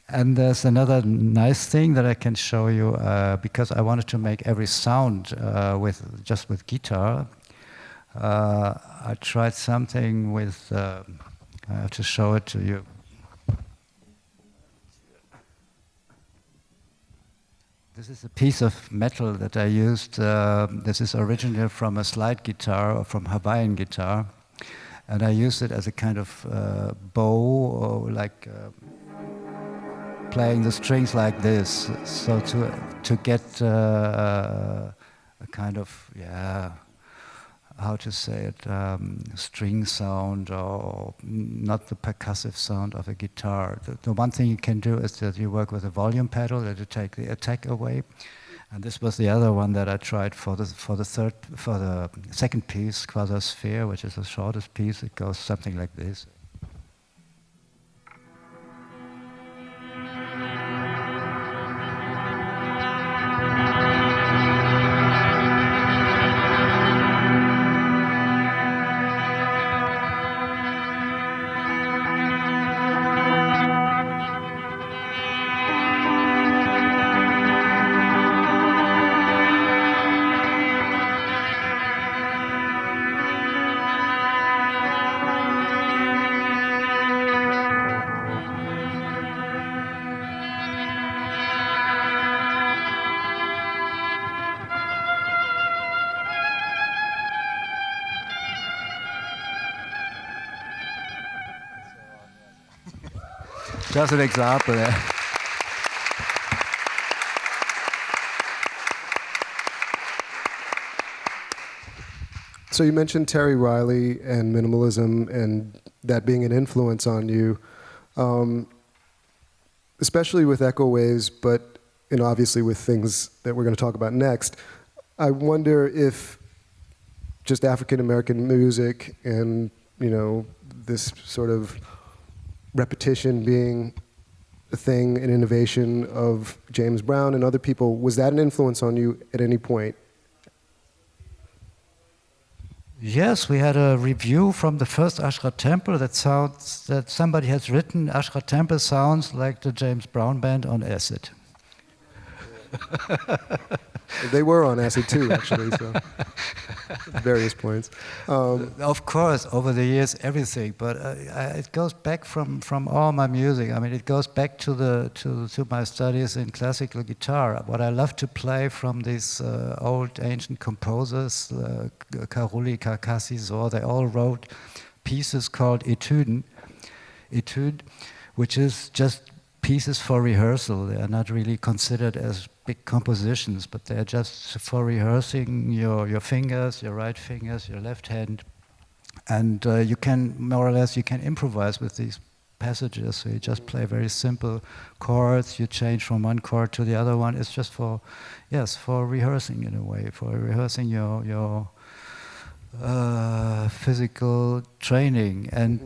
Speaker 2: And there's another nice thing that I can show you because I wanted to make every sound with guitar. I tried something with. I have to show it to you. This is a piece of metal that I used. This is originally from a slide guitar, or from Hawaiian guitar. And I used it as a kind of bow, or like playing the strings like this. So to get a kind of, yeah, how to say it, string sound, or not the percussive sound of a guitar. The one thing you can do is that you work with a volume pedal that you take the attack away. And this was the other one that I tried for the second piece, Quasasphere, which is the shortest piece. It goes something like this. Just an example.
Speaker 1: So you mentioned Terry Riley and minimalism and that being an influence on you, especially with echo waves, but obviously with things that we're going to talk about next. I wonder if just African American music and this sort of repetition being a thing, an innovation of James Brown and other people, was that an influence on you at any point?
Speaker 2: Yes, we had a review from the first Ash Ra Tempel that somebody has written, Ash Ra Tempel sounds like the James Brown band on acid.
Speaker 1: They were on acid too, actually, so at various points.
Speaker 2: Of course, over the years, everything, but it goes back from all my music. I mean, it goes back to my studies in classical guitar. What I love to play from these old ancient composers, Carulli, Carcassi, Zor, they all wrote pieces called Etude, which is just pieces for rehearsal. They are not really considered as big compositions, but they're just for rehearsing your fingers, your right fingers, your left hand. And you can, more or less, you can improvise with these passages. So you just play very simple chords, you change from one chord to the other one. It's just for rehearsing in a way, for rehearsing your physical training, and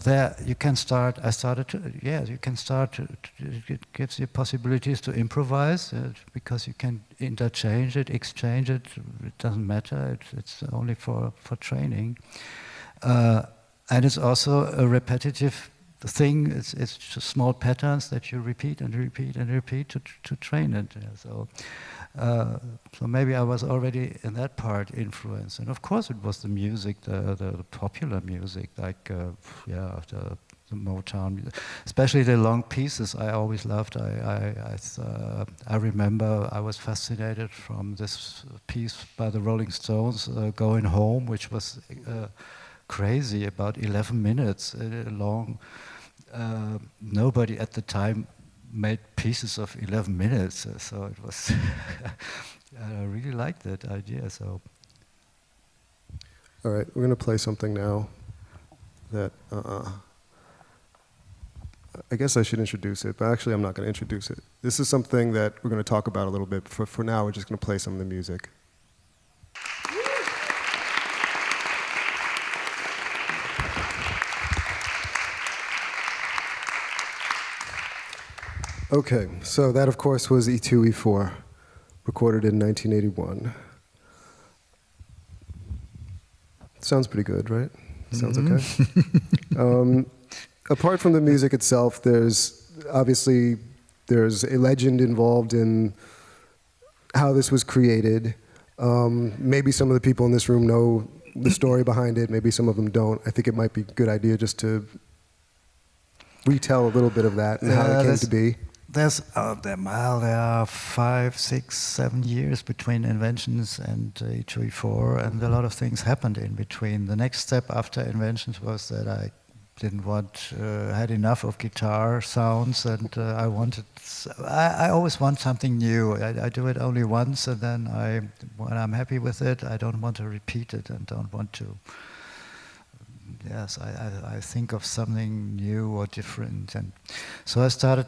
Speaker 2: there you can start. You can start. It gives you possibilities to improvise because you can interchange it, exchange it. It doesn't matter. It's only for training, and it's also a repetitive thing. It's just small patterns that you repeat and repeat and repeat to train it. So maybe I was already in that part influenced, and of course it was the music, the popular music, like the Motown music, especially the long pieces. I always loved. I remember I was fascinated from this piece by the Rolling Stones, "Going Home," which was crazy, about 11 minutes long. Nobody at the time made pieces of 11 minutes, so it was. I really liked that idea. So,
Speaker 1: all right, we're going to play something now. That I guess I should introduce it, but actually I'm not going to introduce it. This is something that we're going to talk about a little bit. For now, we're just going to play some of the music. Okay, so that of course was E2-E4, recorded in 1981. Sounds pretty good, right? Sounds okay. Apart from the music itself, there's a legend involved in how this was created. Maybe some of the people in this room know the story behind it, maybe some of them don't. I think it might be a good idea just to retell a little bit of that and how it came to be.
Speaker 2: there are 5, 6, 7 years between Inventions and E2-E4, and a lot of things happened in between. The next step after Inventions was that I had enough of guitar sounds, and I always want something new. I do it only once, and then when I'm happy with it, I don't want to repeat it and don't want to. Yes, I think of something new or different, and so I started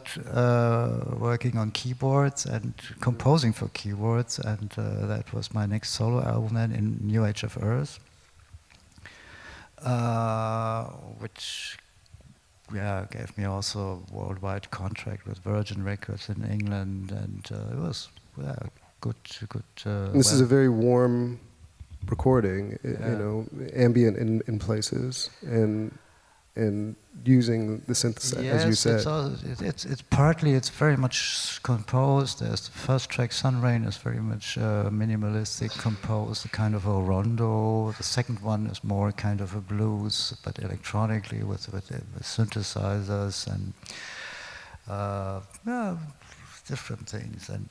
Speaker 2: working on keyboards and composing for keyboards, and that was my next solo album then in New Age of Earth, which gave me also a worldwide contract with Virgin Records in England, and it was good.
Speaker 1: This is a very warm recording, you know, ambient in places, and using the synthesizer,
Speaker 2: yes,
Speaker 1: as you said.
Speaker 2: It's very much composed. There's the first track, Sun Rain, is very much minimalistic composed, a kind of a rondo. The second one is more kind of a blues, but electronically with synthesizers and different things. And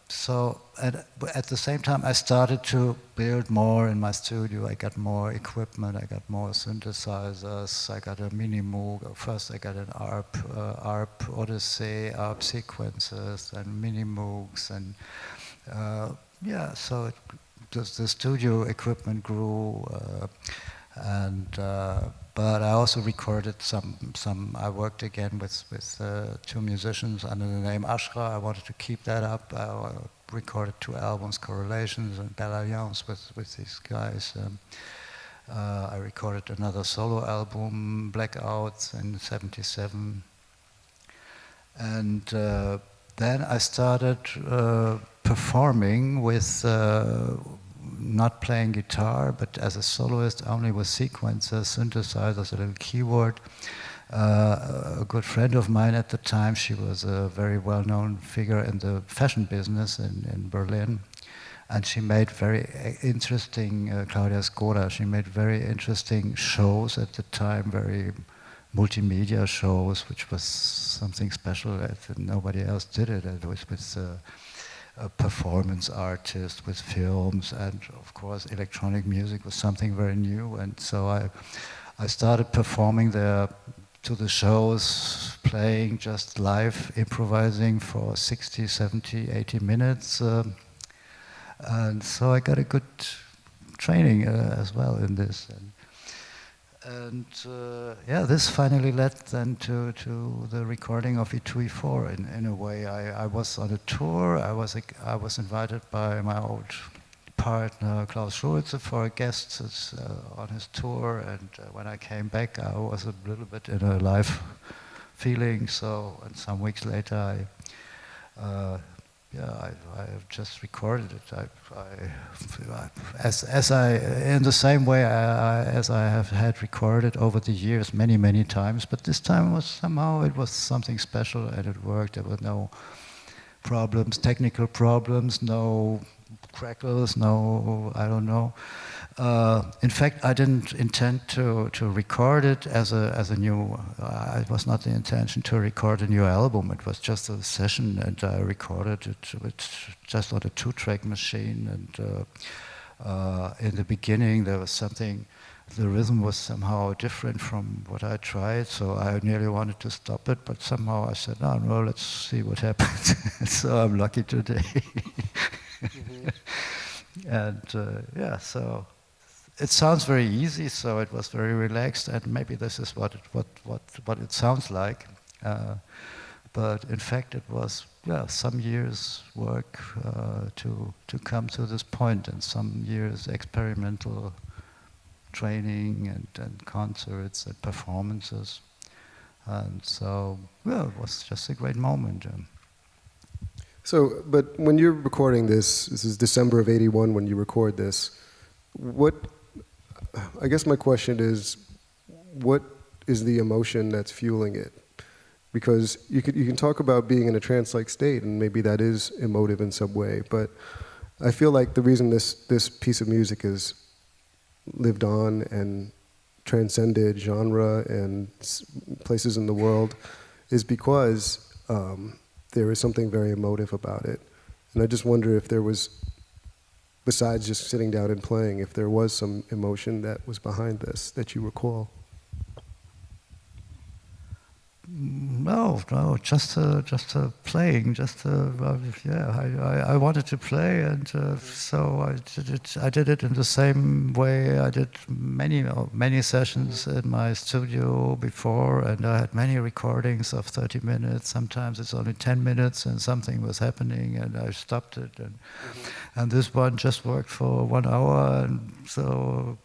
Speaker 2: so at the same time, I started to build more in my studio. I got more equipment, I got more synthesizers, I got a mini Moog. First I got an ARP Odyssey, ARP sequencers and mini Moogs, and so the studio equipment grew, but I also recorded some. I worked again with 2 musicians under the name Ashra. I wanted to keep that up. I recorded 2 albums, Correlations and Belle Alliance, with these guys. I recorded another solo album, Blackouts, in '77. And then I started performing with not playing guitar, but as a soloist, only with sequencers, synthesizers, a little keyboard. A good friend of mine at the time, she was a very well-known figure in the fashion business in Berlin, and she made very interesting, Claudia Skoda, she made very interesting shows at the time, very multimedia shows, which was something special that nobody else did it. It was with a performance artist, with films, and of course electronic music was something very new. And so I started performing there to the shows, playing just live, improvising for 60, 70, 80 minutes. And so I got a good training as well in this. This finally led then to the recording of E2-E4 in a way. I was on a tour. I was invited by my old partner Klaus Schulze for a guest on his tour, and when I came back, I was a little bit in a live feeling. So, and some weeks later, I have just recorded it. In the same way as I have had recorded over the years many times, but this time it was something special, and it worked. There were no problems, technical problems, no crackles, no, I don't know. In fact, I didn't intend to record it as a new. It was not the intention to record a new album. It was just a session, and I recorded it just on a 2-track machine. And in the beginning, there was something. The rhythm was somehow different from what I tried, so I nearly wanted to stop it. But somehow I said, "No, let's see what happens." So I'm lucky today. Mm-hmm. And so. It sounds very easy, so it was very relaxed, and maybe this is what it sounds like. But in fact, it was some years' work to come to this point, and some years experimental training and concerts and performances, and so it was just a great moment.
Speaker 1: So, but when you're recording this is December of '81 when you record this. I guess my question is, what is the emotion that's fueling it? Because you can talk about being in a trance-like state, and maybe that is emotive in some way, but I feel like the reason this piece of music has lived on and transcended genre and places in the world is because there is something very emotive about it. And I just wonder if there was, besides just sitting down and playing, if there was some emotion that was behind this that you recall.
Speaker 2: No, just playing, I wanted to play, and so I did it in the same way I did many sessions in my studio before, and I had many recordings of 30 minutes. Sometimes it's only 10 minutes, and something was happening, and I stopped it, and this one just worked for 1 hour, and so.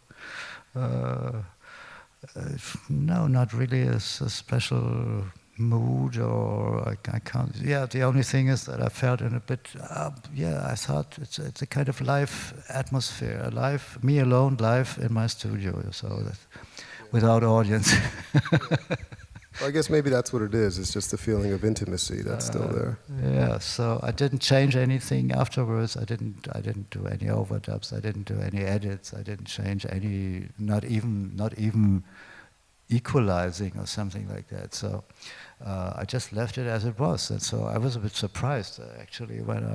Speaker 2: No, not really a special mood, or I can't. Yeah, the only thing is that I felt in a bit. I thought it's a kind of live atmosphere, me alone, live in my studio, so that without audience.
Speaker 1: Well, I guess maybe that's what it is. It's just the feeling of intimacy that's still there.
Speaker 2: Yeah, so I didn't change anything afterwards. I didn't do any overdubs. I didn't do any edits. I didn't change any, not even equalizing or something like that. So I just left it as it was. And so I was a bit surprised actually when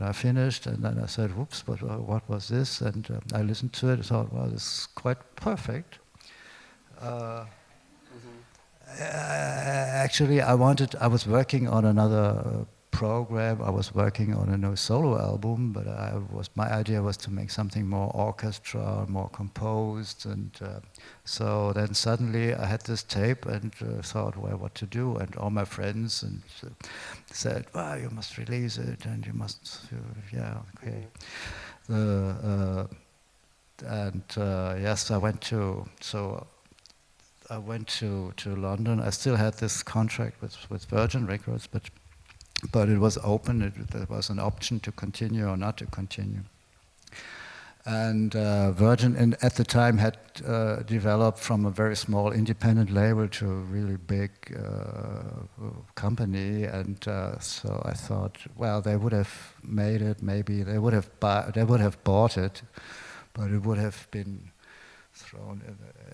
Speaker 2: I finished, and then I said, "Whoops, what was this?" And I listened to it. I thought, "Well, this is quite perfect." Actually, I was working on another program. I was working on a new solo album, but my idea was to make something more orchestral, more composed, and so then suddenly I had this tape and thought, well, what to do? And all my friends said, well, you must release it, and you must, okay. Yes, I went to London. I still had this contract with Virgin Records, but it was open. There was an option to continue or not to continue. And Virgin at the time had developed from a very small independent label to a really big company, and so I thought, well, they would have made it. Maybe they would have bought it, but it would have been thrown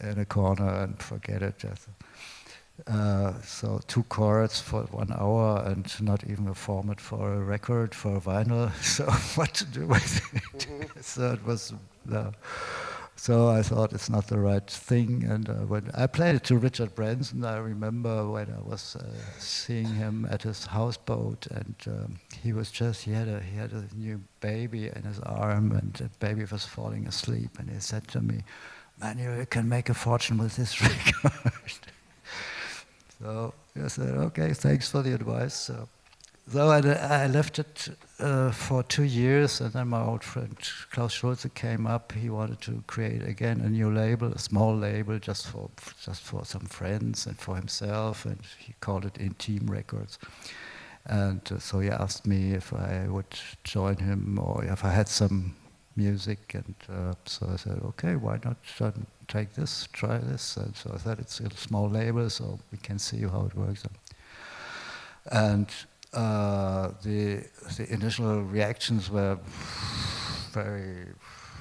Speaker 2: in a corner and forget it. So 2 chords for 1 hour and not even a format for a record, for a vinyl. So what to do with it? So it was. So I thought it's not the right thing, and when I played it to Richard Branson, I remember when I was seeing him at his houseboat, and he had a new baby in his arm, and the baby was falling asleep, and he said to me, "Manuel, you can make a fortune with this record." So I said, okay, thanks for the advice. So I left it for 2 years, and then my old friend Klaus Schulze came up. He wanted to create again a new label, a small label, just for some friends and for himself, and he called it Intim Records. And so he asked me if I would join him or if I had some music, and so I said, okay, why not take this, try this? And so I thought it's a small label, so we can see how it works. And the initial reactions were very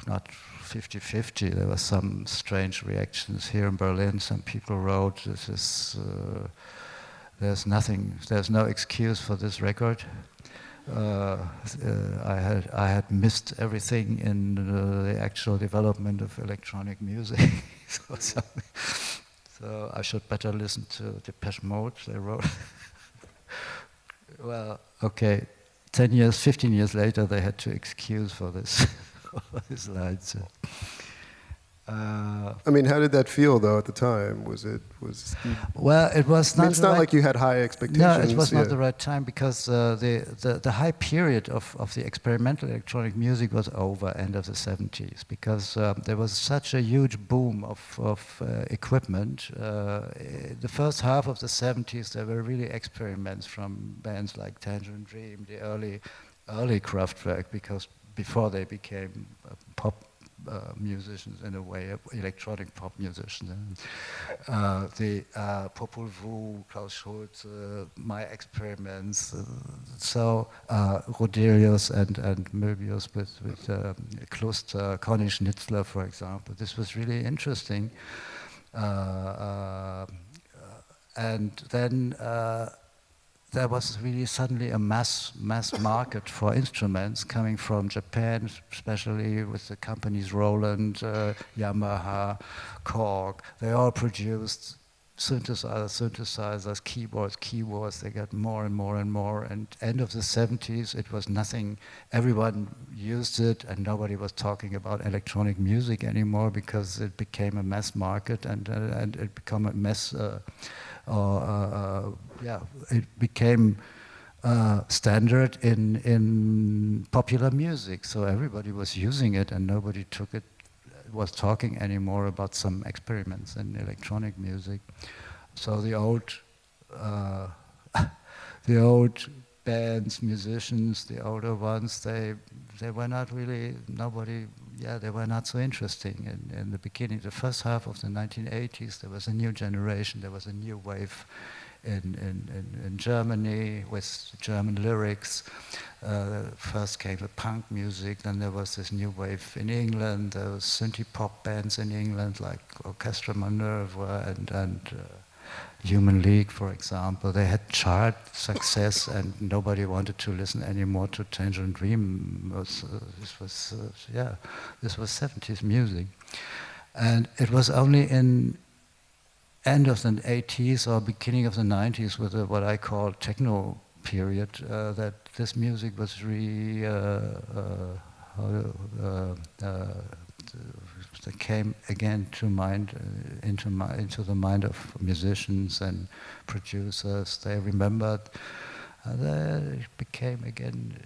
Speaker 2: not 50-50. There were some strange reactions here in Berlin. Some people wrote, "This is there's no excuse for this record." I had missed everything in the actual development of electronic music. So I should better listen to Depeche Mode, they wrote. Well, okay, 10 years, 15 years later, they had to excuse for this, for this line. So.
Speaker 1: I mean, how did that feel though at the time?
Speaker 2: Well, it was not.
Speaker 1: I mean, it's not like you had high expectations.
Speaker 2: No, it was not the right time, because the high period of the experimental electronic music was over, end of the 70s, because there was such a huge boom of equipment. The first half of the 70s, there were really experiments from bands like Tangerine Dream, the early Kraftwerk, because before they became pop musicians in a way, electronic pop musicians. The Popol Vuh, Klaus Schulze, my experiments, so Rodelius and Möbius with Kluster, Conny Schnitzler, for example. This was really interesting. And then there was really suddenly a mass market for instruments coming from Japan, especially with the companies Roland, Yamaha, Korg. They all produced synthesizers, keyboards. They got more and more and more. And end of the 70s, it was nothing. Everyone used it, and nobody was talking about electronic music anymore because it became a mass market, and it became a mass. It became standard in popular music. So everybody was using it, and nobody was talking anymore about some experiments in electronic music. So the old bands, musicians, the older ones, they were not really, they were not so interesting in the beginning. The first half of the 1980s, there was a new generation, there was a new wave in Germany with German lyrics. First came the punk music, then there was this new wave in England. There was synthie-pop bands in England like Orchestra Minerva and Human League, for example. They had chart success, and nobody wanted to listen anymore to Tangerine Dream. This was 70s music. And it was only in end of the 80s or beginning of the 90s with what I call techno period that this music was that came again to into the mind of musicians and producers. They remembered that it became again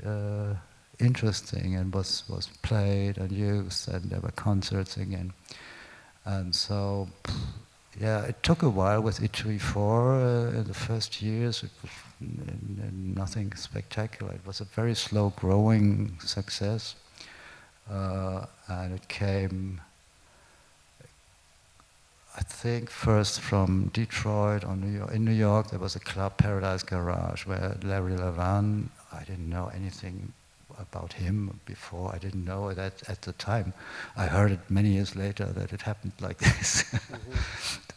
Speaker 2: interesting and was played and used, and there were concerts again. And so, it took a while with E2-E4 in the first years. It was nothing spectacular. It was a very slow growing success. And it came, I think, first from Detroit or New York. In New York, there was a club, Paradise Garage, where Larry Levan, I didn't know anything about him before. I didn't know that at the time. I heard it many years later that it happened like this.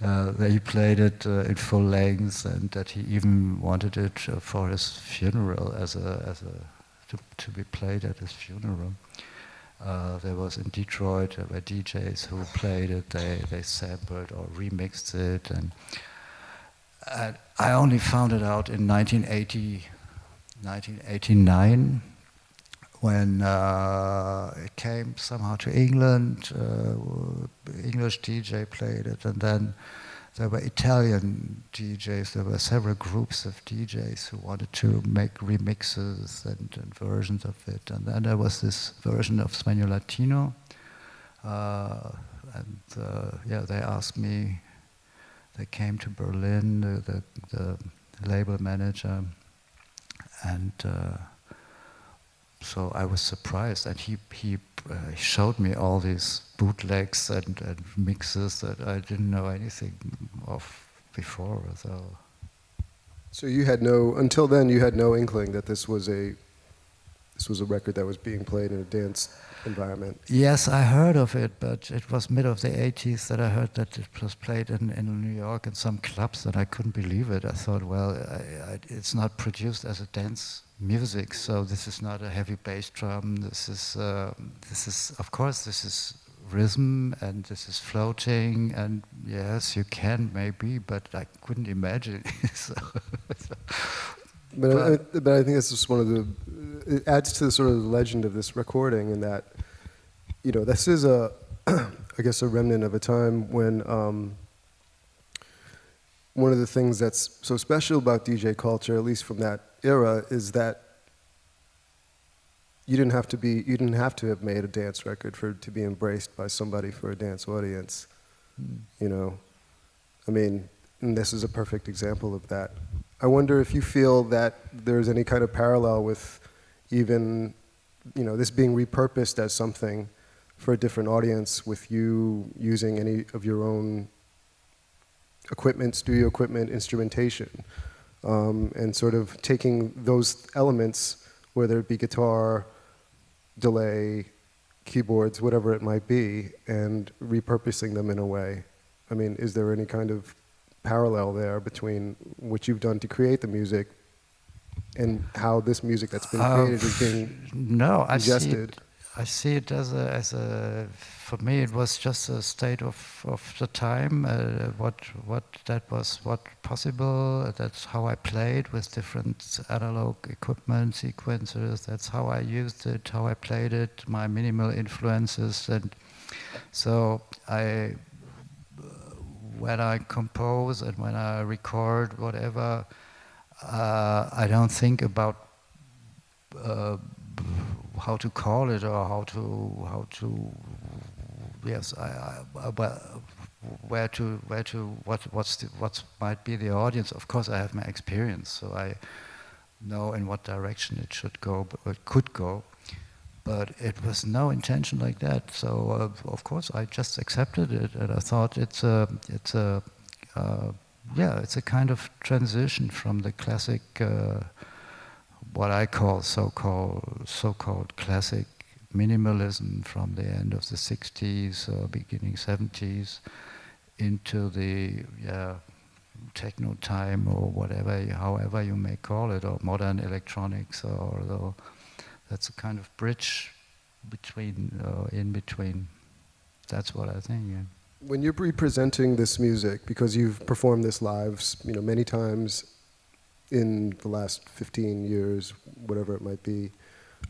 Speaker 2: That he played it in full length, and that he even wanted it for his funeral to be played at his funeral. There was in Detroit, there were DJs who played it, they sampled or remixed it, and I only found it out in 1989 when it came somehow to England. English DJ played it, and then there were Italian DJs. There were several groups of DJs who wanted to make remixes and versions of it. And then there was this version of Sueño Latino. They asked me, they came to Berlin, the label manager, and so I was surprised, and he showed me all these bootlegs and mixes that I didn't know anything of before.
Speaker 1: So you had until then you had no inkling that this was a record that was being played in a dance environment.
Speaker 2: Yes, I heard of it, but it was mid of the 80s that I heard that it was played in New York in some clubs, and I couldn't believe it. I thought, well, it's not produced as a dance music, so this is not a heavy bass drum. This is of course, this is rhythm, and this is floating, and yes, you can maybe, but I couldn't imagine.
Speaker 1: But I think it's just it adds to the sort of legend of this recording, in that, this is I guess a remnant of a time when one of the things that's so special about DJ culture, at least from that era, is that you didn't have to have made a dance record to be embraced by somebody for a dance audience. And this is a perfect example of that. I wonder if you feel that there's any kind of parallel with even, this being repurposed as something for a different audience, with you using any of your own equipment, studio equipment, instrumentation, and sort of taking those elements, whether it be guitar, delay, keyboards, whatever it might be, and repurposing them in a way. Is there any kind of parallel there between what you've done to create the music and how this music that's been created is being
Speaker 2: No,
Speaker 1: ingested?
Speaker 2: I see it as a. For me, it was just a state of the time. What possible. That's how I played with different analog equipment, sequencers. That's how I used it, how I played it. My minimal influences, and so when I compose and when I record whatever, I don't think about how to call it or how to yes what might be the audience. Of course, I have my experience, so I know in what direction it should go, or it could go. But it was no intention like that. So of course I just accepted it, and I thought it's a kind of transition from the classic, what I call so-called classic minimalism from the end of the 60s or beginning 70s into the techno time or whatever, however you may call it, or modern electronics, or that's a kind of bridge between, in between. That's what I think. Yeah.
Speaker 1: When you're representing this music, because you've performed this live, many times in the last 15 years, whatever it might be.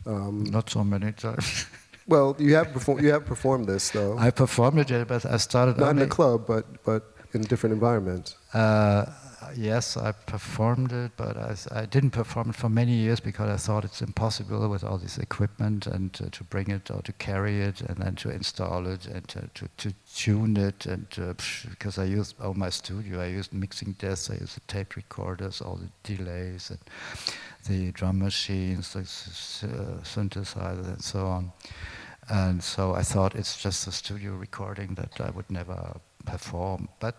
Speaker 2: Not so many times.
Speaker 1: Well, you have performed this though.
Speaker 2: I performed it, but I started
Speaker 1: not in a club, but in different environments.
Speaker 2: Yes, I performed it, but I didn't perform it for many years because I thought it's impossible with all this equipment and to bring it or to carry it and then to install it and to tune it, and because I used my studio, I used mixing desks, I used the tape recorders, all the delays and the drum machines, the synthesizers and so on. And so I thought it's just a studio recording that I would never perform. But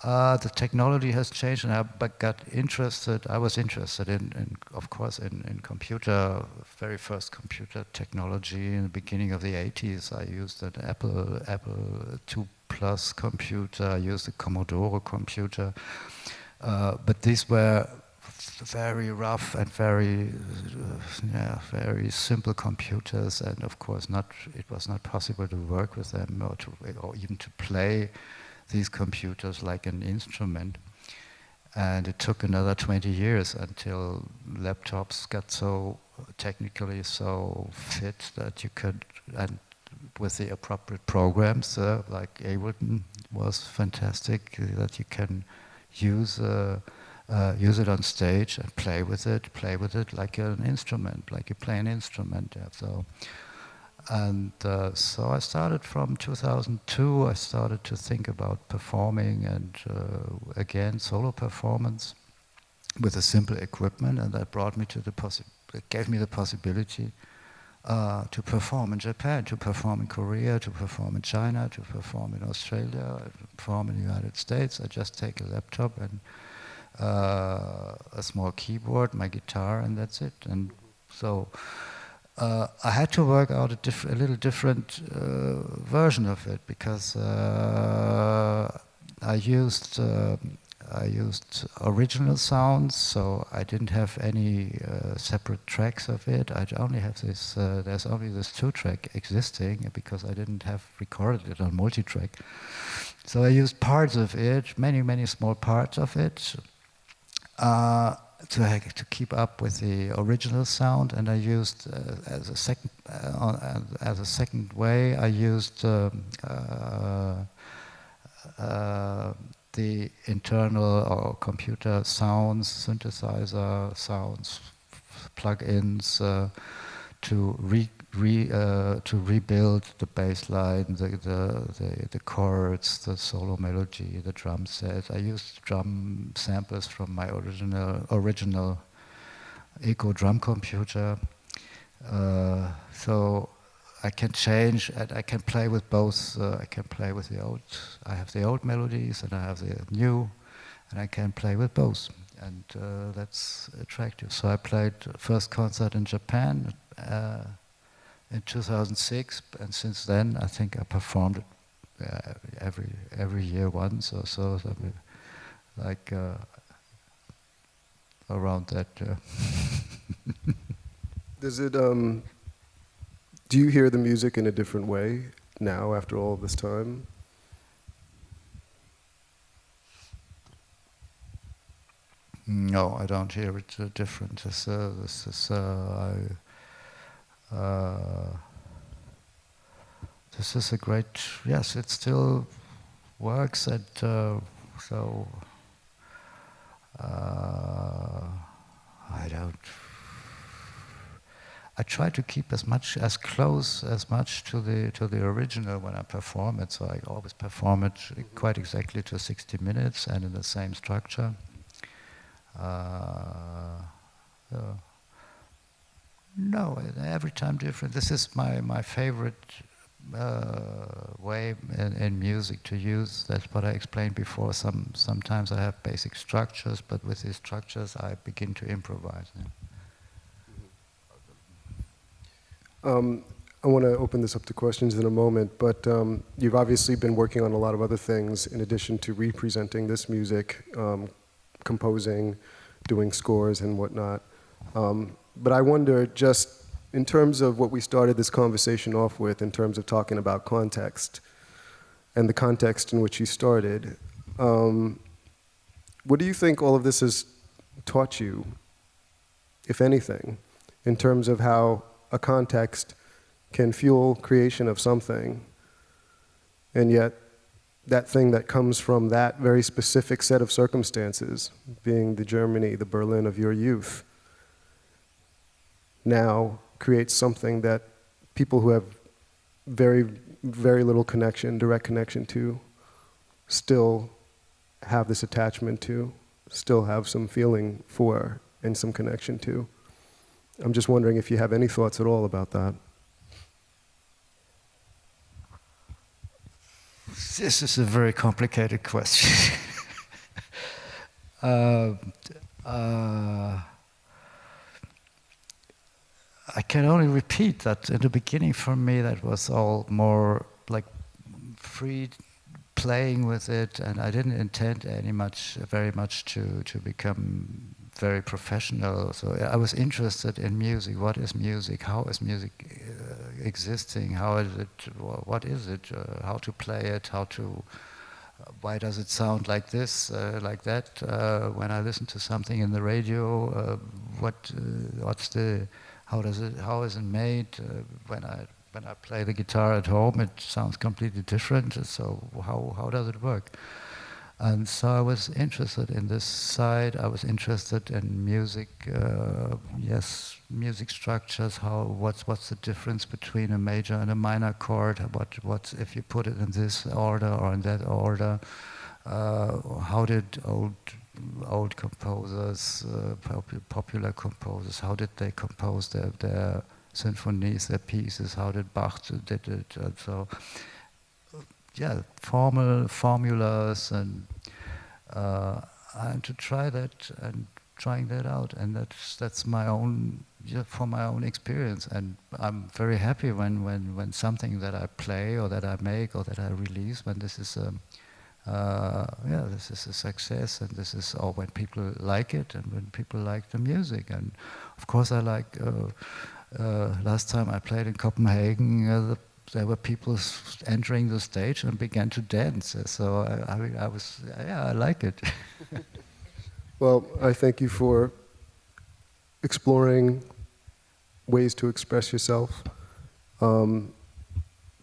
Speaker 2: the technology has changed, and I got interested. I was interested in of course, in computer, very first computer technology in the beginning of the 80s. I used an Apple II Plus computer. I used a Commodore computer, but these were very rough and very simple computers, and of course, it was not possible to work with them or even to play these computers like an instrument. And it took another 20 years until laptops got so technically so fit that you could, and with the appropriate programs like Ableton was fantastic, that you can use it on stage and play with it like an instrument, like you play an instrument. Yeah. So I started from 2002, I started to think about performing and again solo performance with a simple equipment, and that brought me to it gave me the possibility to perform in Japan, to perform in Korea, to perform in China, to perform in Australia, to perform in the United States. I just take a laptop and a small keyboard, my guitar, and that's it. And so I had to work out a little different version of it, because I used original sounds, so I didn't have any separate tracks of it. I only have this. There's only this 2-track existing because I didn't have recorded it on multi-track. So I used parts of it, many small parts of it. To keep up with the original sound, and I used as a second way, I used the internal or computer sounds, synthesizer sounds, plugins to rebuild the bass line, the chords, the solo melody, the drum set. I used drum samples from my original Echo drum computer. So I can change, and I can play with both. I can play with I have the old melodies and I have the new, and I can play with both. And that's attractive. So I played first concert in Japan in 2006, and since then I think I performed it every year once or so. Like around that.
Speaker 1: Does it? Do you hear the music in a different way now after all this time?
Speaker 2: No, I don't hear it different. This is a great. Yes, it still works, and so I don't. I try to keep as much to the original when I perform it. So I always perform it quite exactly to 60 minutes and in the same structure. No, every time different. This is my favorite way in music to use. That's what I explained before. Sometimes I have basic structures, but with these structures I begin to improvise. Yeah.
Speaker 1: I want to open this up to questions in a moment, but you've obviously been working on a lot of other things in addition to representing this music, composing, doing scores and whatnot. But I wonder, just in terms of what we started this conversation off with, in terms of talking about context and the context in which you started, what do you think all of this has taught you, if anything, in terms of how a context can fuel creation of something, and yet that thing that comes from that very specific set of circumstances, being the Germany, the Berlin of your youth, now creates something that people who have very, very little connection, direct connection to, still have this attachment to, still have some feeling for, and some connection to. I'm just wondering if you have any thoughts at all about that.
Speaker 2: This is a very complicated question. I can only repeat that in the beginning for me that was all more like free playing with it, and I didn't intend very much to become very professional. So I was interested in music. What is music? How is music existing? How is it? What is it? How to play it? Why does it sound like this, like that? When I listen to something in the radio, how is it made? When I play the guitar at home, it sounds completely different. So how does it work? And so I was interested in this side. I was interested in music, music structures. What's the difference between a major and a minor chord? What if you put it in this order or in that order? How did old composers, popular composers, how did they compose their symphonies, their pieces? How did Bach did it? And so. Yeah, formulas, and to try that and trying that out, and that's my own, for my own experience. And I'm very happy when something that I play or that I make or that I release, when this is this is a success, and or when people like it, and when people like the music. And of course I like. Last time I played in Copenhagen. There were people entering the stage and began to dance. So I like it.
Speaker 1: Well, I thank you for exploring ways to express yourself,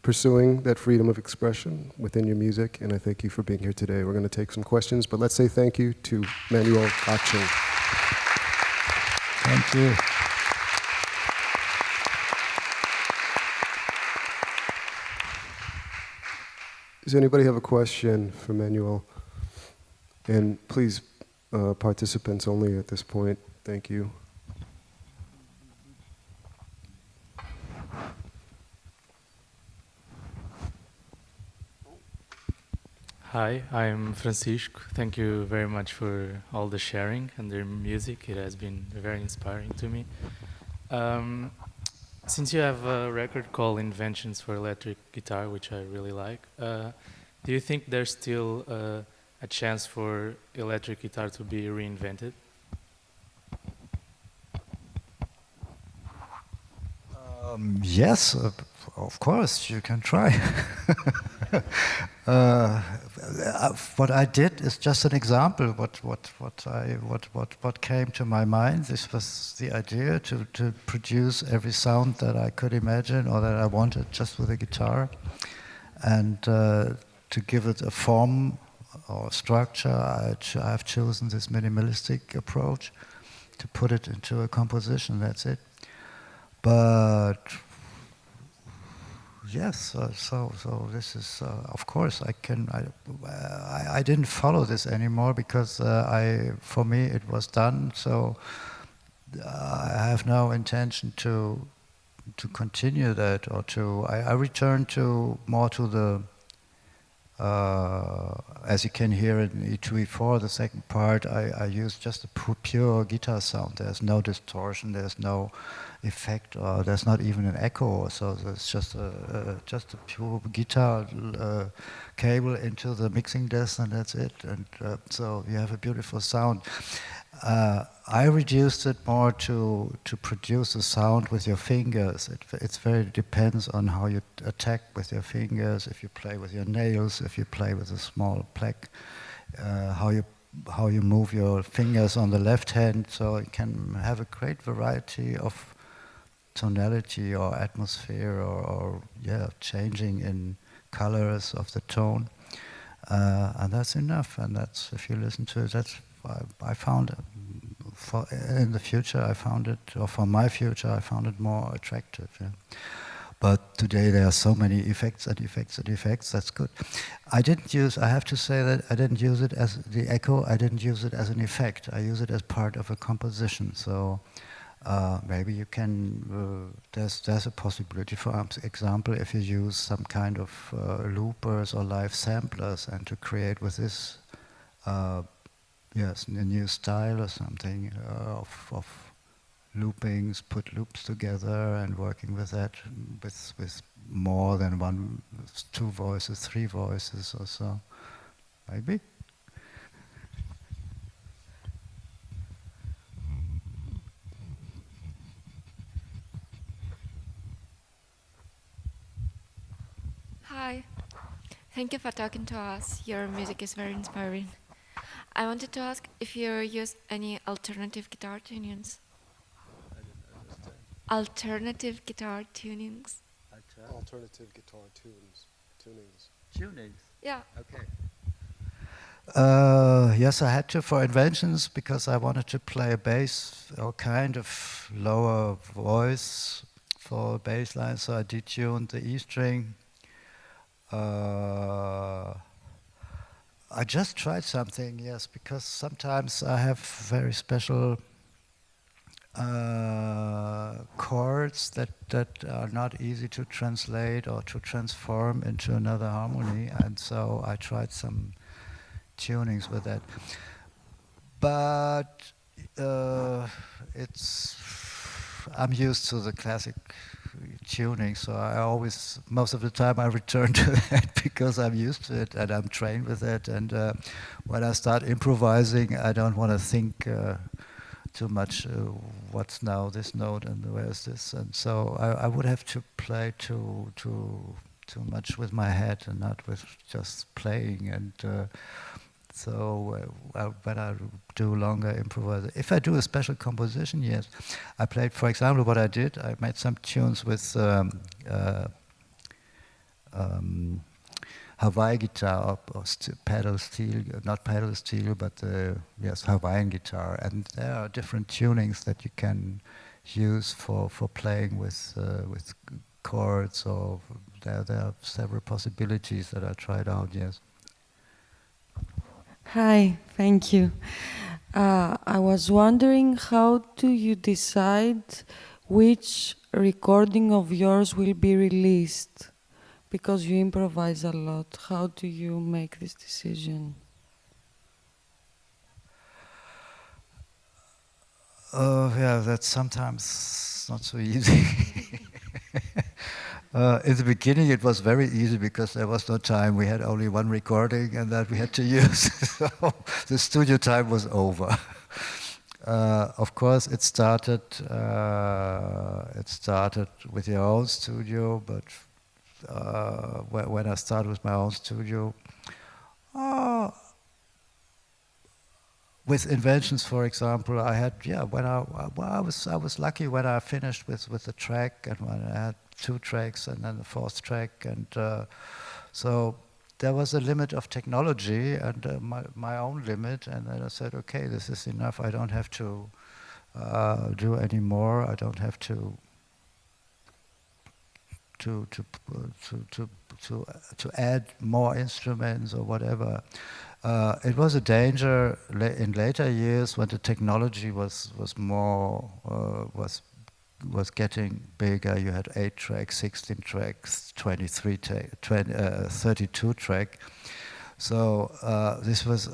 Speaker 1: pursuing that freedom of expression within your music, and I thank you for being here today. We're going to take some questions, but let's say thank you to Manuel Göttsching.
Speaker 2: Thank you.
Speaker 1: Does anybody have a question for Manuel? And please, participants only at this point. Thank you.
Speaker 3: Hi, I'm Francisco. Thank you very much for all the sharing and the music. It has been very inspiring to me. Since you have a record called Inventions for Electric Guitar, which I really like, do you think there's still a chance for electric guitar to be reinvented?
Speaker 2: Yes, of course, you can try. What I did is just an example. What came to my mind. This was the idea to produce every sound that I could imagine or that I wanted, just with a guitar, and to give it a form or structure. I've chosen this minimalistic approach to put it into a composition. That's it. But yes, so this is of course I didn't follow this anymore because for me it was done. So I have no intention to continue that or to. I return to more to the. As you can hear in E2-E4, the second part, I use just a pure guitar sound. There's no distortion, there's no effect, or there's not even an echo or so. It's just a pure guitar cable into the mixing desk, and that's it. And so you have a beautiful sound. I reduced it more to produce a sound with your fingers. It's very depends on how you attack with your fingers. If you play with your nails, if you play with a small pleck, how you move your fingers on the left hand. So it can have a great variety of tonality or atmosphere or changing in colors of the tone, and that's enough. And that's, if you listen to it, that's. I found it, in the future I found it, or for my future I found it more attractive. Yeah. But today there are so many effects and effects and effects, that's good. I have to say that I didn't use it as the echo, I didn't use it as an effect, I use it as part of a composition. So maybe you can, there's a possibility, for example, if you use some kind of loopers or live samplers and to create with this yes, a new style or something of loopings, put loops together and working with that with more than one, 2 voices, 3 voices or so. Maybe.
Speaker 4: Hi. Thank you for talking to us. Your music is very inspiring. I wanted to ask if you use any alternative guitar tunings. Alternative guitar tunings.
Speaker 1: Alternative guitar tunings.
Speaker 2: Tunings?
Speaker 4: Yeah.
Speaker 2: Okay. Yes, I had to for Inventions because I wanted to play a bass or kind of lower voice for bass line, so I detuned the E string. I just tried something, yes, because sometimes I have very special chords that are not easy to translate or to transform into another harmony, and so I tried some tunings with that. But I'm used to the classic tuning, so I always, most of the time I return to that because I'm used to it and I'm trained with it, and when I start improvising I don't want to think too much what's now this note and where's this, and so I would have to play too much with my head and not with just playing, and so when I do longer improvisation, if I do a special composition, yes. I played, for example, what I did, I made some tunes with Hawaii guitar or pedal steel, not pedal steel, but yes, Hawaiian guitar. And there are different tunings that you can use for playing with chords, or there are several possibilities that I tried out, yes.
Speaker 5: Hi, thank you. I was wondering, how do you decide which recording of yours will be released? Because you improvise a lot. How do you make this decision?
Speaker 2: Yeah, that's sometimes not so easy. In the beginning it was very easy because there was no time. We had only one recording and that we had to use. So the studio time was over. of course, it started with your own studio, but when I started with my own studio, with inventions, for example, I had when I was lucky when I finished with the track, and when I had 2 tracks and then the 4th track, and so there was a limit of technology and my own limit, and then I said, okay, this is enough. I don't have to do any more. I don't have to add more instruments or whatever. It was a danger in later years when the technology was getting bigger. You had 8 tracks, 16 tracks, 32 track. So this was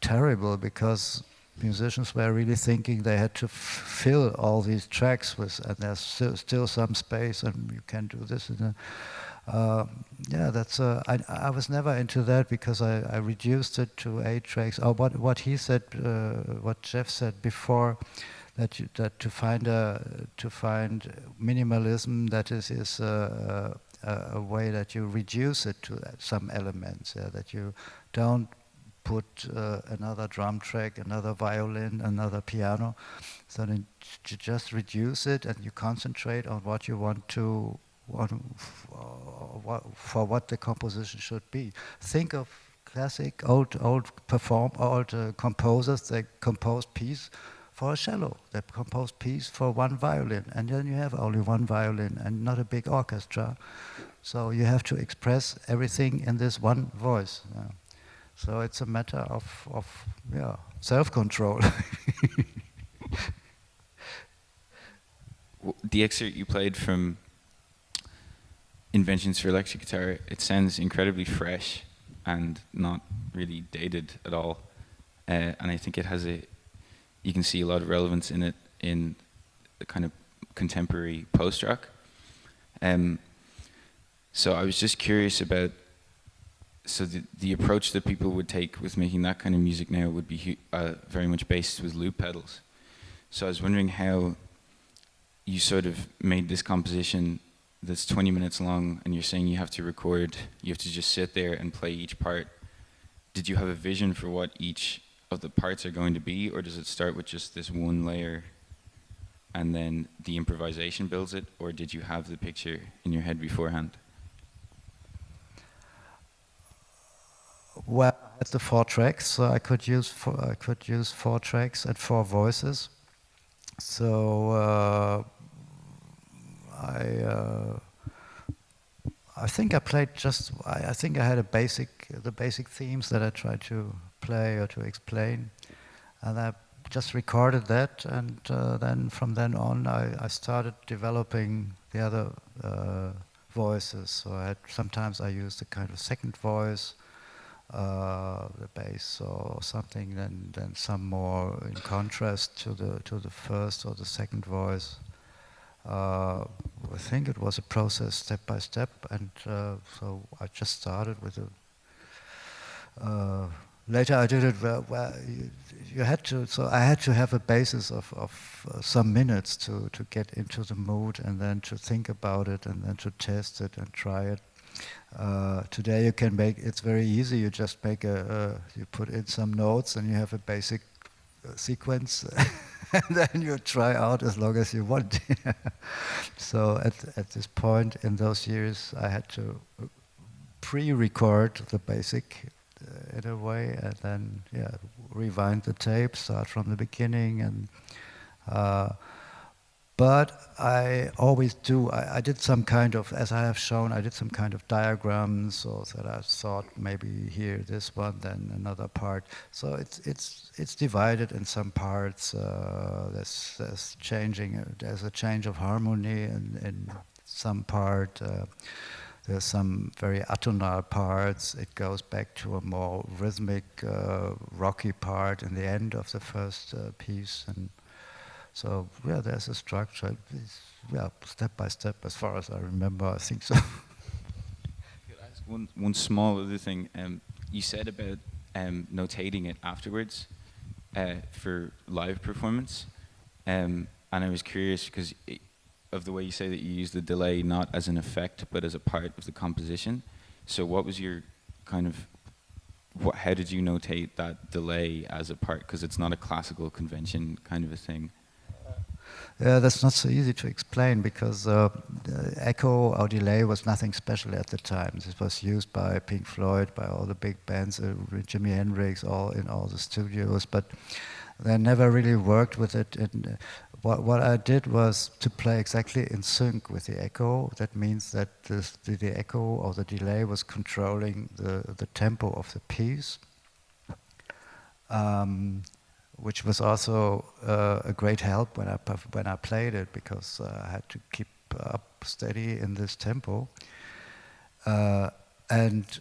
Speaker 2: terrible because musicians were really thinking they had to fill all these tracks with, and there's still some space, and you can do this. I was never into that because I reduced it to 8 tracks. Or what he said, what Jeff said before, that to find minimalism, that is a way that you reduce it to some elements, that you don't put another drum track, another violin, another piano. So then you just reduce it and you concentrate on what you want to, for what the composition should be. Think of classic old composers. They composed piece for a cello. They composed piece for 1 violin, and then you have only 1 violin and not a big orchestra. So you have to express everything in this one voice. So it's a matter of self-control.
Speaker 6: The excerpt you played from Inventions for Electric Guitar, it sounds incredibly fresh and not really dated at all. And I think it has you can see a lot of relevance in it in the kind of contemporary post-rock. So I was just curious about, so the approach that people would take with making that kind of music now would be very much based with loop pedals. So I was wondering how you sort of made this composition that's 20 minutes long, and you're saying you have to record, you have to just sit there and play each part. Did you have a vision for what each of the parts are going to be, or does it start with just this one layer and then the improvisation builds it, or did you have the picture in your head beforehand?
Speaker 2: Well, I had the 4 tracks, so I could use 4 tracks and 4 voices. So I think I played I think I had the basic themes that I tried to play or to explain, and I just recorded that, and then from then on I started developing the other voices. So sometimes I used a kind of second voice, the bass or something, then some more in contrast to the first or the second voice. I think it was a process step by step, and so I just started with later I did it where you had to, so I had to have a basis of some minutes to get into the mood, and then to think about it, and then to test it and try it. Today you can it's very easy, you just make you put in some notes and you have a basic sequence and then you try out as long as you want. So at this point in those years I had to pre-record the basic in a way, and then rewind the tape, start from the beginning, and but I always do. I did some kind of, as I have shown, I did some kind of diagrams, so that I thought maybe here this one, then another part. So it's divided in some parts. There's a change of harmony in some part. There's some very atonal parts. It goes back to a more rhythmic, rocky part in the end of the first piece, and so there's a structure. It's, step by step, as far as I remember, I think so.
Speaker 6: Could I ask one small other thing? You said about notating it afterwards. for live performance. And I was curious because of the way you say that you use the delay not as an effect but as a part of the composition. So what was your kind of, how did you notate that delay as a part? Because it's not a classical convention kind of a thing.
Speaker 2: Yeah, that's not so easy to explain because echo or delay was nothing special at the time. This was used by Pink Floyd, by all the big bands, Jimi Hendrix, all in all the studios, but they never really worked with it. And what I did was to play exactly in sync with the echo. That means that the echo or the delay was controlling the tempo of the piece. Which was also a great help when I played it, because I had to keep up steady in this tempo, and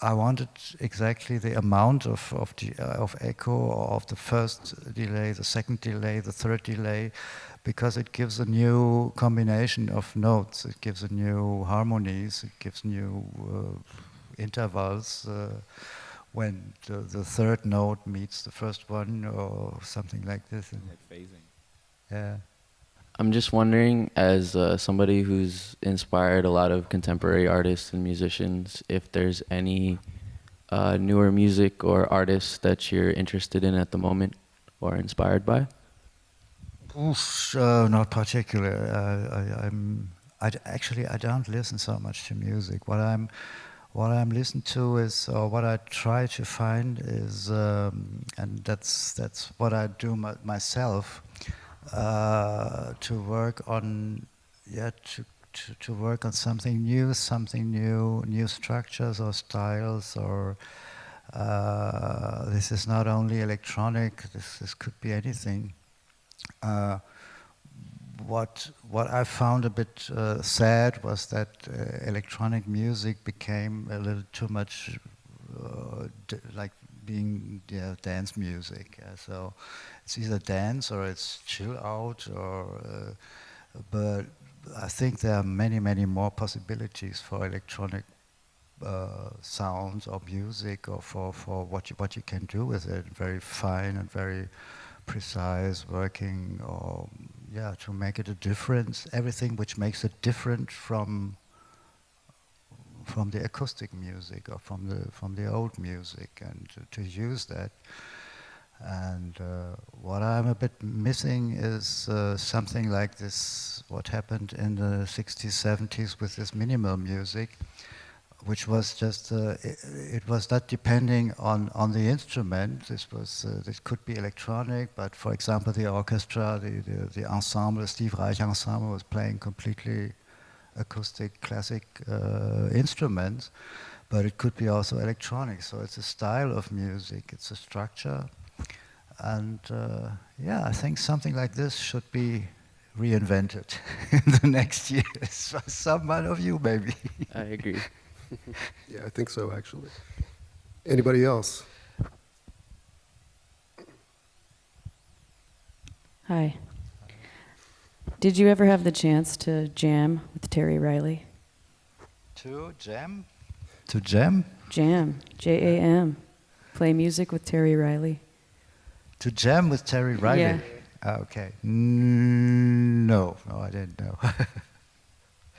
Speaker 2: I wanted exactly the amount of echo of the first delay, the second delay, the third delay, because it gives a new combination of notes. It gives a new harmonies. It gives new intervals. When the third note meets the first one, or something like this.
Speaker 6: Like phasing.
Speaker 2: Yeah.
Speaker 7: I'm just wondering, as somebody who's inspired a lot of contemporary artists and musicians, if there's any newer music or artists that you're interested in at the moment or inspired by?
Speaker 2: Oof, not particular. I don't listen so much to music. What I'm listening to is, or what I try to find is, and that's what I do myself, to work on, to work on something new, new structures or styles, or this is not only electronic. This could be anything. What I found a bit sad was that electronic music became a little too much like being dance music. So it's either dance or it's chill out, or but I think there are many more possibilities for electronic sounds or music, or for what you can do with it. Very fine and very precise working, or to make it a difference, everything which makes it different from the acoustic music or from the old music, and to use that. And what I'm a bit missing is something like this, what happened in the 60s, 70s with this minimal music, which was just, it was not depending on the instrument. This could be electronic, but for example, the orchestra, the ensemble, Steve Reich ensemble was playing completely acoustic, classic instruments, but it could be also electronic. So it's a style of music, it's a structure. And I think something like this should be reinvented in the next years. Some of you, maybe.
Speaker 7: I agree.
Speaker 1: Yeah, I think so, actually. Anybody else?
Speaker 8: Hi. Did you ever have the chance to jam with Terry Riley?
Speaker 2: To jam? To jam?
Speaker 8: Jam, J-A-M. Play music with Terry Riley.
Speaker 2: To jam with Terry Riley?
Speaker 8: Yeah.
Speaker 2: Okay. No, I didn't know.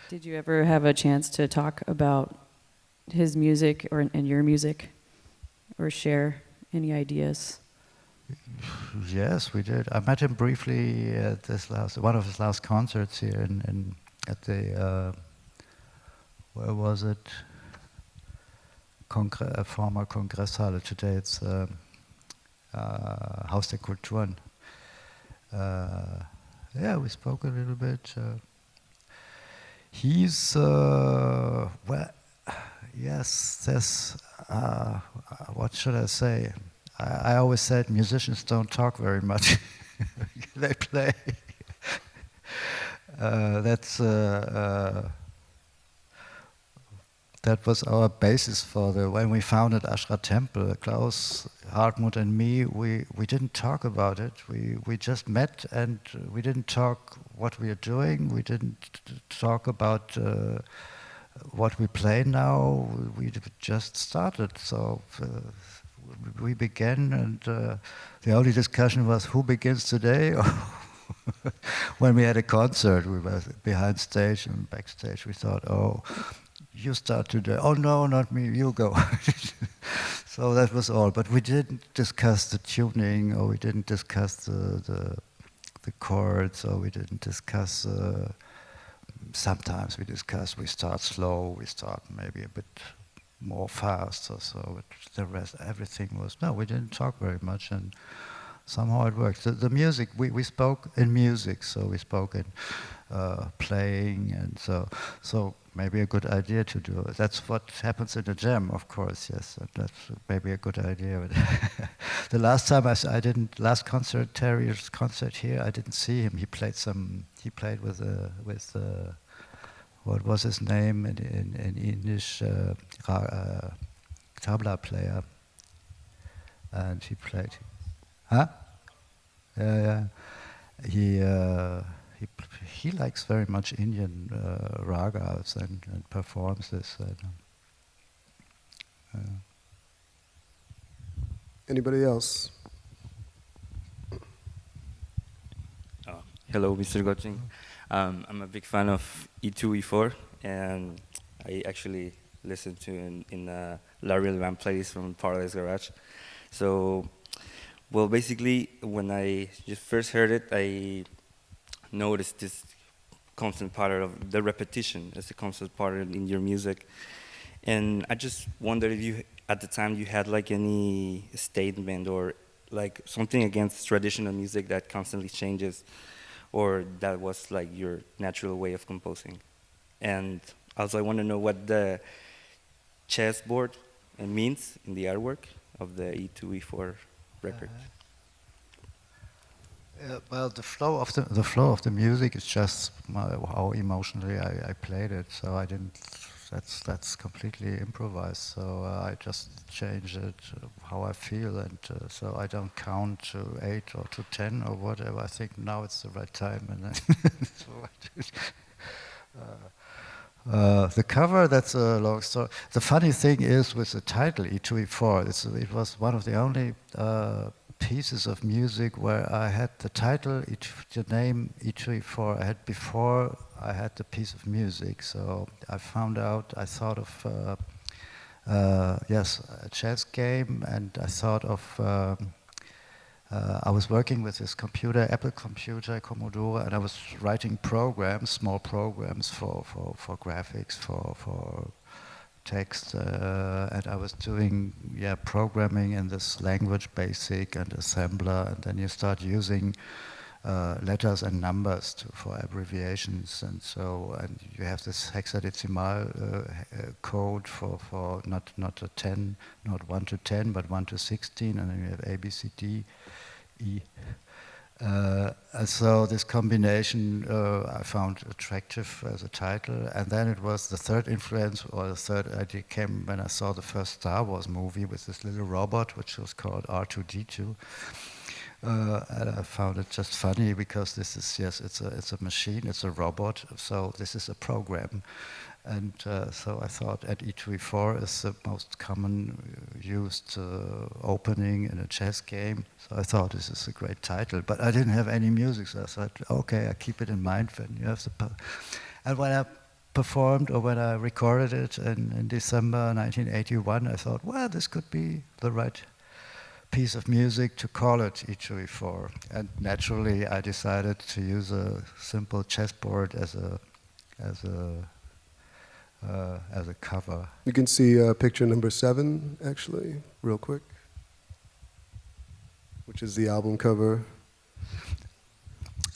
Speaker 8: Did you ever have a chance to talk about his music and your music, or share any ideas?
Speaker 2: Yes, we did. I met him briefly at one of his last concerts here at the where was it? Former Kongresshalle. Today it's Haus der Kulturen. We spoke a little bit. He's yes, there's, what should I say? I always said musicians don't talk very much. They play. That was our basis for when we founded Ash Ra Tempel. Klaus, Hartmut and me, we didn't talk about it. We just met, and we didn't talk what we are doing. We didn't talk about what we play now. We just started. So we began, and the only discussion was who begins today. When we had a concert, we were behind stage and backstage. We thought, oh, you start today. Oh no, not me. You go. So that was all. But we didn't discuss the tuning, or we didn't discuss the chords, or we didn't discuss. Sometimes we start slow, we start maybe a bit more fast or so, but the rest, everything was, no, we didn't talk very much, and somehow it worked. The music, we spoke in music, so we spoke in playing, and so maybe a good idea to do it. That's what happens in a jam, of course, yes, and that's maybe a good idea. But the last time last concert, Terry's concert here, I didn't see him. He played with what was his name in English, tabla player, and he played. Huh? Yeah. He likes very much Indian ragas and performs this.
Speaker 1: Anybody else?
Speaker 9: Hello, Mr. Göttsching. I'm a big fan of E2-E4, and I actually listened to in a Larry Levan playlist from Paradise Garage. So, well, basically, when I just first heard it, I noticed this constant pattern of the repetition as a constant pattern in your music. And I just wondered if you, at the time, you had like any statement or like something against traditional music that constantly changes, or that was like your natural way of composing. And also I want to know what the chessboard means in the artwork of the E2-E4 record.
Speaker 2: Well, the flow of the music is just how emotionally I played it. So I didn't. That's completely improvised. So I just change it how I feel, and so I don't count to 8 or to 10 or whatever. I think now it's the right time, and then the cover. That's a long story. The funny thing is with the title E2-E4, it was one of the only pieces of music where I had the title, the name E2-E4 I had before I had the piece of music. So I found out, I thought of, yes, a chess game, and I thought of, I was working with this computer, Apple computer, Commodore, and I was writing programs, small programs for graphics, for text, and I was doing programming in this language, BASIC and assembler, and then you start using letters and numbers for abbreviations, and you have this hexadecimal code for not a 10, not 1 to 10, but 1 to 16, and then you have A, B, C, D, E. So this combination I found attractive as a title, and then it was the third influence, or the third idea came when I saw the first Star Wars movie with this little robot which was called R2-D2, and I found it just funny because this is, yes, it's a machine, it's a robot, so this is a program. And so I thought at E2-E4 is the most common used opening in a chess game. So I thought this is a great title, but I didn't have any music, so I thought, okay, I keep it in mind when you have the. And when I performed, or when I recorded it in December 1981, I thought, well, this could be the right piece of music to call it E2-E4. And naturally, I decided to use a simple chessboard as a cover.
Speaker 1: You can see picture number 7, actually, real quick, which is the album cover.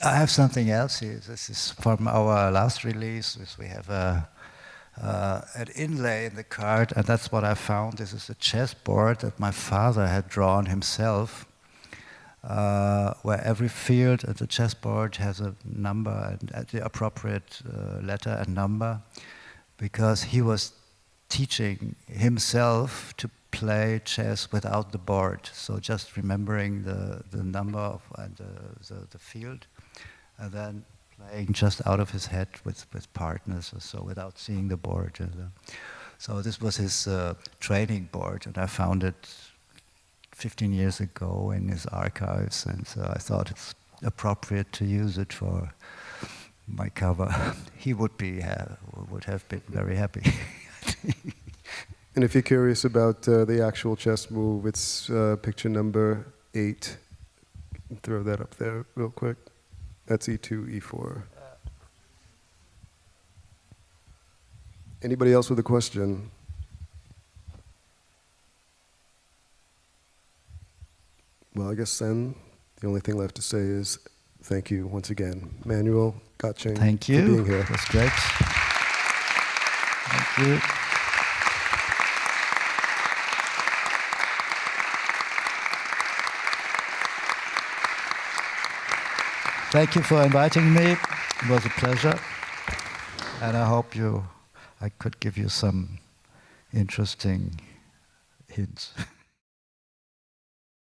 Speaker 2: I have something else here. This is from our last release. We have an inlay in the card, and that's what I found. This is a chessboard that my father had drawn himself, where every field at the chessboard has a number, and the appropriate letter and number, because he was teaching himself to play chess without the board. So just remembering the number of the field, and then playing just out of his head with partners or so without seeing the board. So this was his training board, and I found it 15 years ago in his archives, and so I thought it's appropriate to use it for my cover. He would have been very happy.
Speaker 1: And if you're curious about the actual chess move, it's picture number 8. Throw that up there real quick. That's E2-E4. Anybody else with a question? Well, I guess then the only thing left to say is thank you once again, Manuel Göttsching,
Speaker 2: Thank you.
Speaker 1: for being here.
Speaker 2: That's great. Thank you. Thank you for inviting me. It was a pleasure. And I hope I could give you some interesting hints.